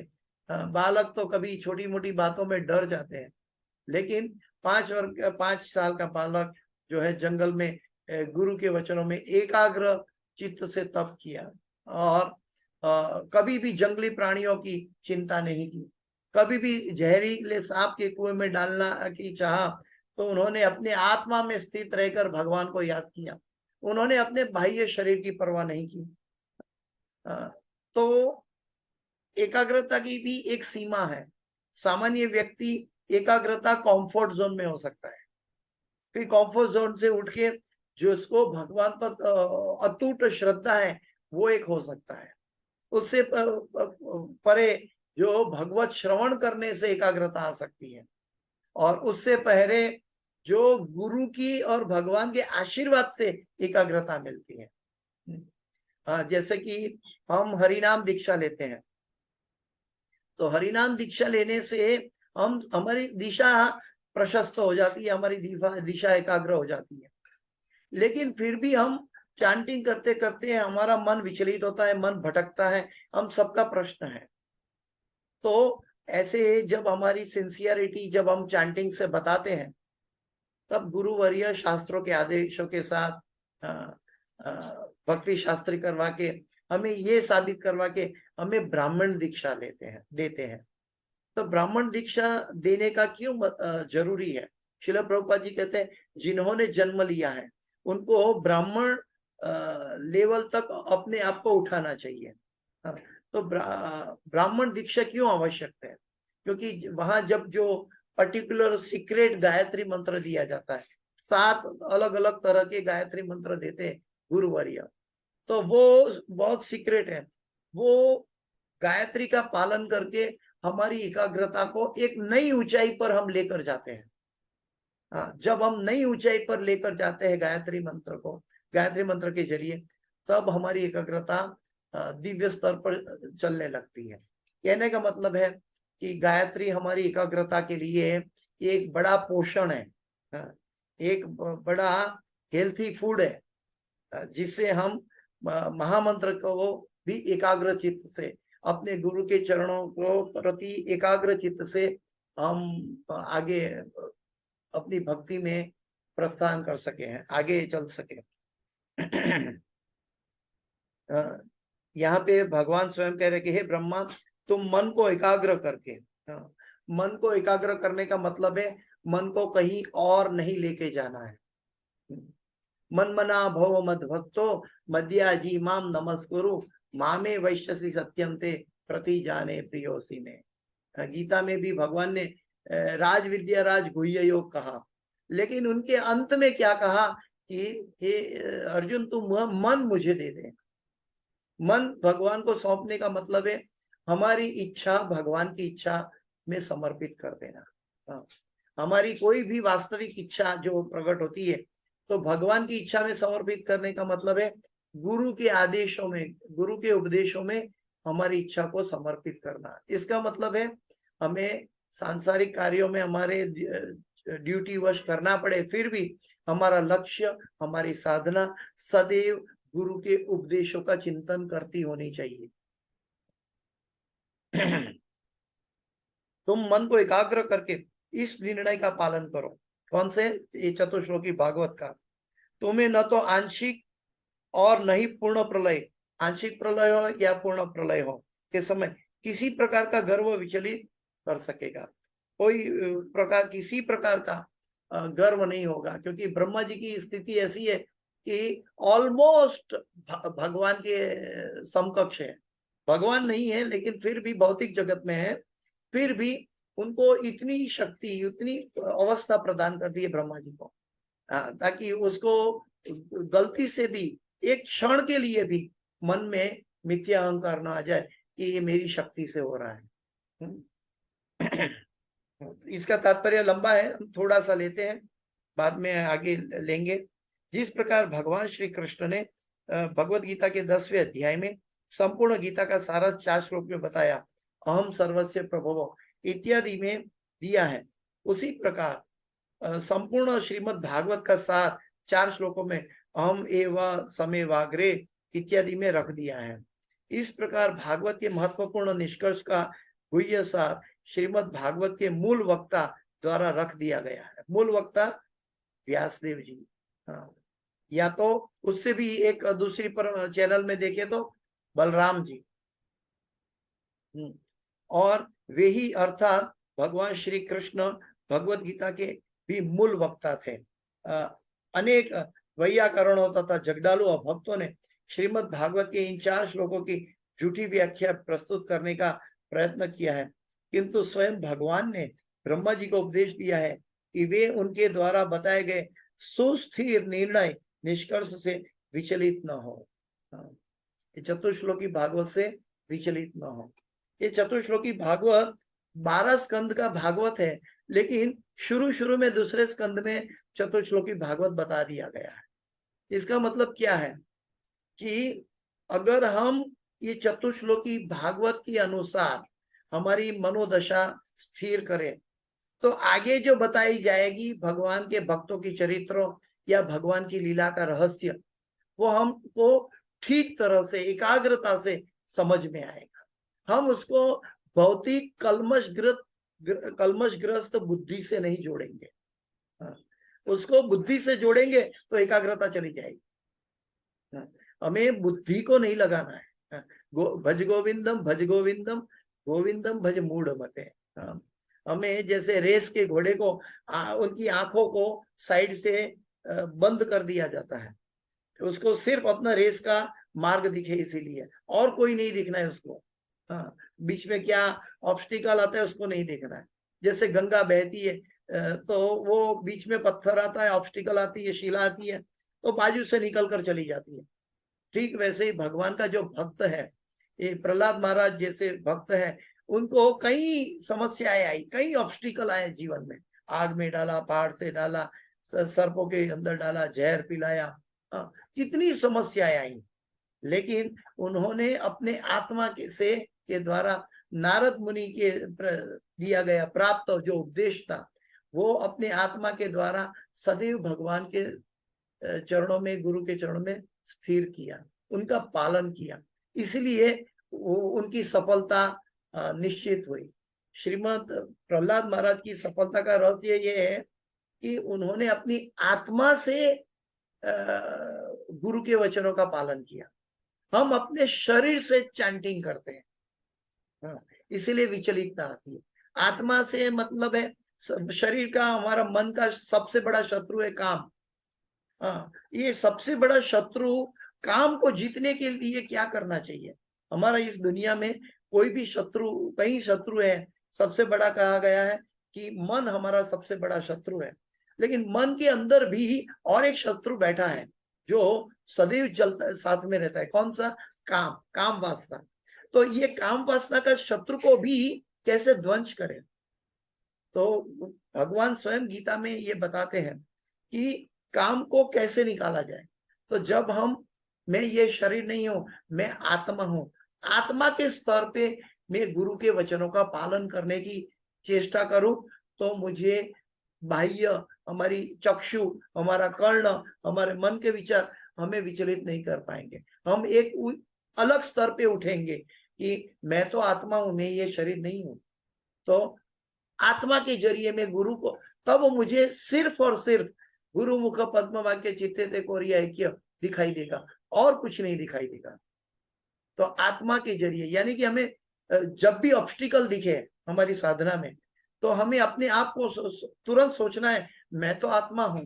बालक तो कभी छोटी मोटी बातों में डर जाते हैं, लेकिन 5 साल का बालक जो है जंगल में गुरु के वचनों में एकाग्र चित्त से तप किया और कभी भी जंगली प्राणियों की चिंता नहीं की, कभी भी जहरीले सांप के कुएं में डालना की चाहा तो उन्होंने अपने आत्मा में स्थित रहकर भगवान को याद किया। उन्होंने अपने बाह्य शरीर की परवाह नहीं की। तो एकाग्रता की भी एक सीमा है। सामान्य व्यक्ति एकाग्रता कंफर्ट जोन में हो सकता है, फिर कंफर्ट जोन से उठ के जो इसको भगवान पर अटूट श्रद्धा है वो एक हो सकता है। उससे परे जो भगवत श्रवण करने से एकाग्रता आ सकती है, और उससे पहले जो गुरु की और भगवान के आशीर्वाद से एकाग्रता मिलती है। जैसे कि हम हरिनाम दीक्षा लेते हैं, तो हरिनाम दीक्षा लेने से हमारी दिशा प्रशस्त हो जाती है, हमारी दिशा एकाग्र हो जाती है। लेकिन फिर भी हम चैंटिंग करते करते हमारा मन विचलित होता है, मन भटकता है, हम सबका प्रश्न है। तो ऐसे जब हमारी सिंसियरिटी जब हम चैंटिंग से बताते हैं, तब गुरुवर्य शास्त्रों के आदेशों के साथ भक्ति शास्त्री करवा के हमें ये साबित करवा के हमें ब्राह्मण दीक्षा देते हैं। तो ब्राह्मण दीक्षा देने का क्यों जरूरी है? श्रील प्रभुपाद जी कहते हैं जिन्होंने जन्म लिया है उनको ब्राह्मण लेवल तक अपने आप को उठाना चाहिए। तो ब्राह्मण दीक्षा क्यों आवश्यक है? क्योंकि वहां जब जो पर्टिकुलर सीक्रेट गायत्री मंत्र दिया जाता है, 7 अलग अलग तरह के गायत्री मंत्र देते हैं गुरुवर्य, तो वो बहुत सीक्रेट है। वो गायत्री का पालन करके हमारी एकाग्रता को एक नई ऊंचाई पर हम लेकर जाते हैं। जब हम नई ऊंचाई पर लेकर जाते हैं गायत्री मंत्र को, गायत्री मंत्र के जरिए, तब हमारी एकाग्रता दिव्य स्तर पर चलने लगती है। कहने का मतलब है कि गायत्री हमारी एकाग्रता के लिए एक बड़ा पोषण है, एक बड़ा हेल्थी फूड है, जिससे हम महामंत्र को भी एकाग्र चित्त से अपने गुरु के चरणों को प्रति एकाग्र चित्त से हम आगे अपनी भक्ति में प्रस्थान कर सके हैं, आगे चल सके। यहाँ पे भगवान स्वयं कह रहे कि हे ब्रह्मा, तुम मन को एकाग्र करके, मन को एकाग्र करने का मतलब है मन को कहीं और नहीं लेके जाना है। मन मना भव मद भक्तो मध्याजी माम नमस्कुरु मामे वैश्यसी सत्यम ते प्रति जाने प्रियोसी में। गीता में भी भगवान ने राज विद्या राज गुह्य योग कहा, लेकिन उनके अंत में क्या कहा कि हे अर्जुन, तू मन मुझे दे दे। मन भगवान को सौंपने का मतलब है हमारी इच्छा भगवान की इच्छा में समर्पित कर देना। हमारी कोई भी वास्तविक इच्छा जो प्रकट होती है तो भगवान की इच्छा में समर्पित करने का मतलब है गुरु के आदेशों में, गुरु के उपदेशों में हमारी इच्छा को समर्पित करना। इसका मतलब है हमें सांसारिक कार्यों में हमारे ड्यूटी वश करना पड़े, फिर भी हमारा लक्ष्य, हमारी साधना सदैव गुरु के उपदेशों का चिंतन करती होनी चाहिए। तुम मन को एकाग्र करके इस निर्णय का पालन करो। कौन से? ये चतुश्लोकी भागवत का। तुम्हें न तो आंशिक और न ही पूर्ण प्रलय, आंशिक प्रलय हो या पूर्ण प्रलय हो के समय किसी प्रकार का गर्व विचलित कर सकेगा। कोई किसी प्रकार का गर्व नहीं होगा, क्योंकि ब्रह्मा जी की स्थिति ऐसी है कि ऑलमोस्ट भगवान के समकक्ष है। भगवान नहीं है लेकिन फिर भी भौतिक जगत में है, फिर भी उनको इतनी शक्ति, इतनी अवस्था प्रदान कर दी है ब्रह्मा जी को, ताकि उसको गलती से भी एक क्षण के लिए भी मन में मिथ्या अहंकार न आ जाए कि ये मेरी शक्ति से हो रहा है। इसका तात्पर्य लंबा है, हम थोड़ा सा लेते हैं, बाद में आगे लेंगे। जिस प्रकार भगवान श्री कृष्ण ने भगवत गीता के 10वें अध्याय में संपूर्ण गीता का सारा 4 श्लोक में बताया, अहम सर्वस्य प्रभवो इत्यादि में दिया है, उसी प्रकार संपूर्ण श्रीमद् भागवत का सार 4 श्लोकों में अहम एव समेवाग्रे इत्यादि में रख दिया है। इस प्रकार भागवत के महत्वपूर्ण निष्कर्ष का गुह्य सार श्रीमद् भागवत के मूल वक्ता द्वारा रख दिया गया है। मूल वक्ता व्यासदेव जी, हाँ, या तो उससे भी एक दूसरी पर चैनल में देखे तो बलराम जी, और वे ही अर्थात भगवान श्री कृष्ण भगवत गीता के भी मूल वक्ता थे। अनेक वैयाकरणों तथा जगडालू और भक्तों ने श्रीमद् भागवत के इन 4 श्लोकों की झूठी व्याख्या प्रस्तुत करने का प्रयत्न किया है, किंतु स्वयं भगवान ने ब्रह्मा जी को उपदेश दिया है कि वे उनके द्वारा बताए गए सुस्थिर निर्णय निष्कर्ष से विचलित न हो। चतुश्लोकी भागवत से विचलित न हो। ये चतुश्लोकी भागवत 12 स्कंद का भागवत है, लेकिन शुरू में दूसरे स्कंद में चतुश्लोकी भागवत बता दिया गया है। इसका मतलब क्या है कि अगर हम ये चतुश्लोकी भागवत के अनुसार हमारी मनोदशा स्थिर करें, तो आगे जो बताई जाएगी भगवान के भक्तों की चरित्रों या भगवान की लीला का रहस्य, वो हमको ठीक तरह से एकाग्रता से समझ में आएगा। हम उसको भौतिक कलमशग्रस्त बुद्धि से नहीं जोड़ेंगे, उसको बुद्धि से जोड़ेंगे तो एकाग्रता चली जाएगी। हमें बुद्धि को नहीं लगाना है। भज गोविंदम भज गोविंदम गोविंदम भज मूढ़ मते। हमें जैसे रेस के घोड़े को उनकी आंखों को साइड से बंद कर दिया जाता है, उसको सिर्फ अपना रेस का मार्ग दिखे, इसीलिए और कोई नहीं दिखना है उसको। हाँ, बीच में क्या ऑब्स्टिकल आता है उसको नहीं देखना है। जैसे गंगा बहती है तो वो बीच में पत्थर आता है, ऑब्स्टिकल आती है, शिला आती है, तो बाजू से निकल कर चली जाती है। ठीक वैसे ही भगवान का जो भक्त है, ये प्रहलाद महाराज जैसे भक्त है, उनको कई समस्याएं आई, कई ऑब्स्टिकल आए जीवन में। आग में डाला, पहाड़ से डाला, सर्पों के अंदर डाला, जहर पिलाया, कितनी समस्याएं आई, लेकिन उन्होंने अपने आत्मा के द्वारा नारद मुनि के दिया गया प्राप्त जो उपदेश था, वो अपने आत्मा के द्वारा सदैव भगवान के चरणों में, गुरु के चरणों में स्थिर किया, उनका पालन किया, इसलिए वो उनकी सफलता निश्चित हुई। श्रीमद प्रहलाद महाराज की सफलता का रहस्य ये है कि उन्होंने अपनी आत्मा से गुरु के वचनों का पालन किया। हम अपने शरीर से चैंटिंग करते हैं, इसीलिए विचलितता आती है। आत्मा से मतलब है शरीर का, हमारा मन का सबसे बड़ा शत्रु है काम। ये सबसे बड़ा शत्रु, काम को जीतने के लिए क्या करना चाहिए? हमारा इस दुनिया में कोई भी शत्रु, कई शत्रु है, सबसे बड़ा कहा गया है कि मन हमारा सबसे बड़ा शत्रु है, लेकिन मन के अंदर भी और एक शत्रु बैठा है जो सदैव चलता साथ में रहता है। कौन सा? काम वासना। तो ये काम वासना का शत्रु को भी कैसे ध्वंस करें? तो भगवान स्वयं गीता में ये बताते हैं कि काम को कैसे निकाला जाए। तो जब मैं ये शरीर नहीं हूं, मैं आत्मा हूं, आत्मा के स्तर पे मैं गुरु के वचनों का पालन करने की चेष्टा करूं, तो मुझे बाह्य, हमारी चक्षु, हमारा कर्ण, हमारे मन के विचार हमें विचलित नहीं कर पाएंगे। हम एक अलग स्तर पे उठेंगे कि मैं तो आत्मा हूं, मैं ये शरीर नहीं हूं। तो आत्मा के जरिए में गुरु को, तब मुझे सिर्फ और सिर्फ गुरु मुख पद्म वाक्य चित्ते ते कोरिया ऐक्य दिखाई देगा, और कुछ नहीं दिखाई देगा। तो आत्मा के जरिए, यानी कि हमें जब भी ऑब्स्टिकल दिखे हमारी साधना में, तो हमें अपने आप को तुरंत सोचना है, मैं तो आत्मा हूं,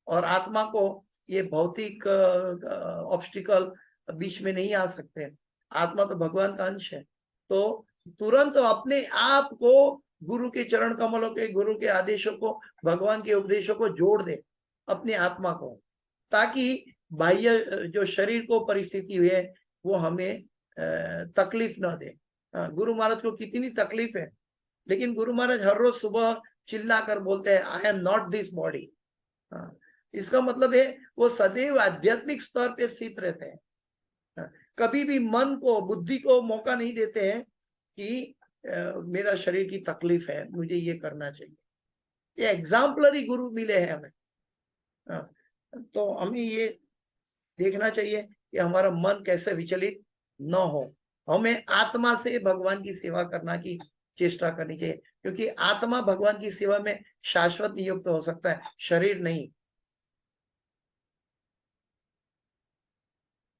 और आत्मा को ये भौतिक ऑब्स्टिकल बीच में नहीं आ सकते। आत्मा तो भगवान का अंश है, तो तुरंत अपने आप को गुरु के चरण कमलों के, गुरु के आदेशों को, भगवान के उपदेशों को जोड़ दे अपने आत्मा को, ताकि बाह्य जो शरीर को परिस्थिति हुई है वो हमें तकलीफ न दे। गुरु महाराज को कितनी तकलीफ है, लेकिन गुरु महाराज हर रोज सुबह चिल्ला कर बोलते हैं, I am not this body. इसका मतलब है वो सदैव आध्यात्मिक स्तर पे स्थित रहते हैं, कभी भी मन को, बुद्धि को मौका नहीं देते हैं कि मेरा शरीर की तकलीफ है, मुझे ये करना चाहिए। ये एग्जाम्पलरी गुरु मिले हैं हमें। तो हमें ये देखना चाहिए कि हमारा मन कैसे विचलित न हो, हमें आत्मा से भगवान की सेवा करना की चेष्टा करनी चाहिए, क्योंकि आत्मा भगवान की सेवा में शाश्वत नियुक्त हो सकता है, शरीर नहीं।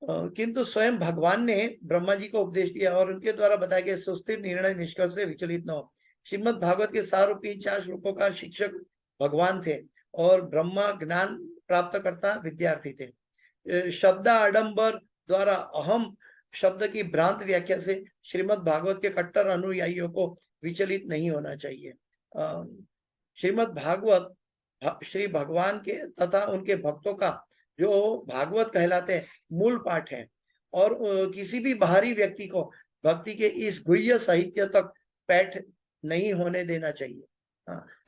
किंतु स्वयं भगवान ने ब्रह्मा जी को उपदेश दिया और उनके द्वारा बताया गया सुस्थिर निर्णय निष्कर्ष से विचलित न हो। श्रीमद् भागवत के 4 श्लोकों का शिक्षक भगवान थे और ब्रह्मा ज्ञान प्राप्त करता विद्यार्थी थे। शब्द आडंबर द्वारा अहम शब्द की भ्रांत व्याख्या से श्रीमद् भागवत के कट्टर अनुयायियों को विचलित नहीं होना चाहिए। श्रीमद् भागवत श्री भगवान के तथा उनके भक्तों का जो भागवत कहलाते हैं मूल पाठ है, और किसी भी बाहरी व्यक्ति को भक्ति के इस गुह्य साहित्य तक पैठ नहीं होने देना चाहिए।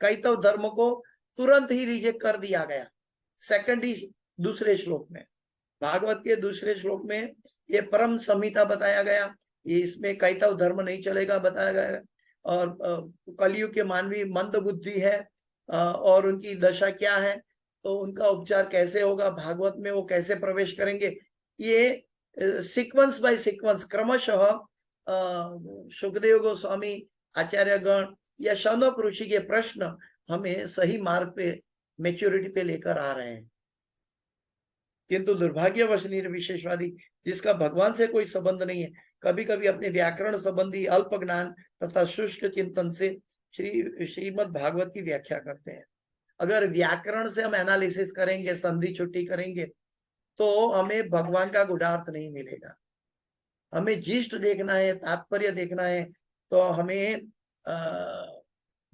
कई तो धर्म को तुरंत ही रिजेक्ट कर दिया गया। सेकंड ही दूसरे श्लोक में, भागवत के दूसरे श्लोक में ये परम संहिता बताया गया, ये इसमें कैतव धर्म नहीं चलेगा बताया गया, और कलयुग के मानवी मंद बुद्धि है और उनकी दशा क्या है, तो उनका उपचार कैसे होगा, भागवत में वो कैसे प्रवेश करेंगे, ये सीक्वेंस बाय सीक्वेंस क्रमशः सुखदेव गोस्वामी, आचार्य गण या शौनक ऋषि के प्रश्न हमें सही मार्ग पे, मैच्योरिटी पे लेकर आ रहे हैं। किंतु दुर्भाग्यवश निर्विशेषवादी, जिसका भगवान से कोई संबंध नहीं है, कभी कभी अपने व्याकरण संबंधी अल्प ज्ञान तथा शुष्क चिंतन से श्रीमद् भागवत की व्याख्या करते हैं। अगर व्याकरण से हम एनालिसिस करेंगे, संधि छुट्टी करेंगे, तो हमें भगवान का गुणार्थ नहीं मिलेगा। हमें जिष्ट देखना है, तात्पर्य देखना है, तो हमें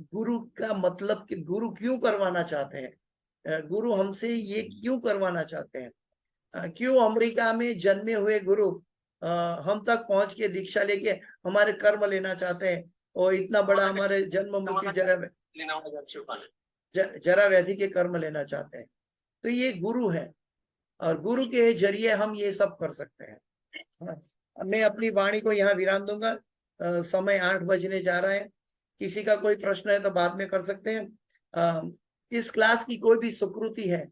गुरु का मतलब कि गुरु क्यों करवाना चाहते हैं, गुरु हमसे ये क्यों करवाना चाहते हैं, क्यों अमेरिका में जन्मे हुए गुरु हम तक पहुंच के दीक्षा लेके हमारे कर्म लेना चाहते हैं, और इतना बड़ा हमारे जन्म मृत्यु जरा व्याधि के कर्म लेना चाहते हैं। तो ये गुरु है, और गुरु के जरिए हम ये सब कर सकते हैं। मैं अपनी वाणी को यहाँ विराम दूंगा, समय 8 बजने जा रहा है। किसी का कोई प्रश्न है तो बाद में कर सकते हैं। इस क्लास की कोई भी सुकृति है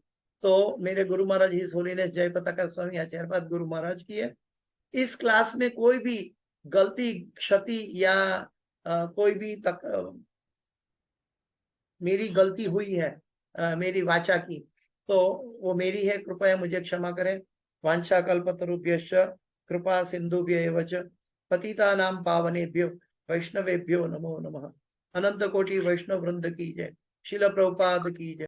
तो मेरे गुरु महाराज हिज होलीनेस जय पताका स्वामी आचार्यपाद गुरु महाराज की है। इस क्लास में कोई भी गलती, क्षति या कोई भी मेरी गलती हुई है मेरी वाचा की, तो वो मेरी है, कृपया मुझे क्षमा करें। वांछा कल्पतरुभ्यश्च कृपा सिंधुभ्य एव च पतितानां पावनेभ्यो वैष्णवेभ्यो नमो नमः। अनंत कोटि वैष्णव वृंद की जय। शिल प्रभुपाद की जय।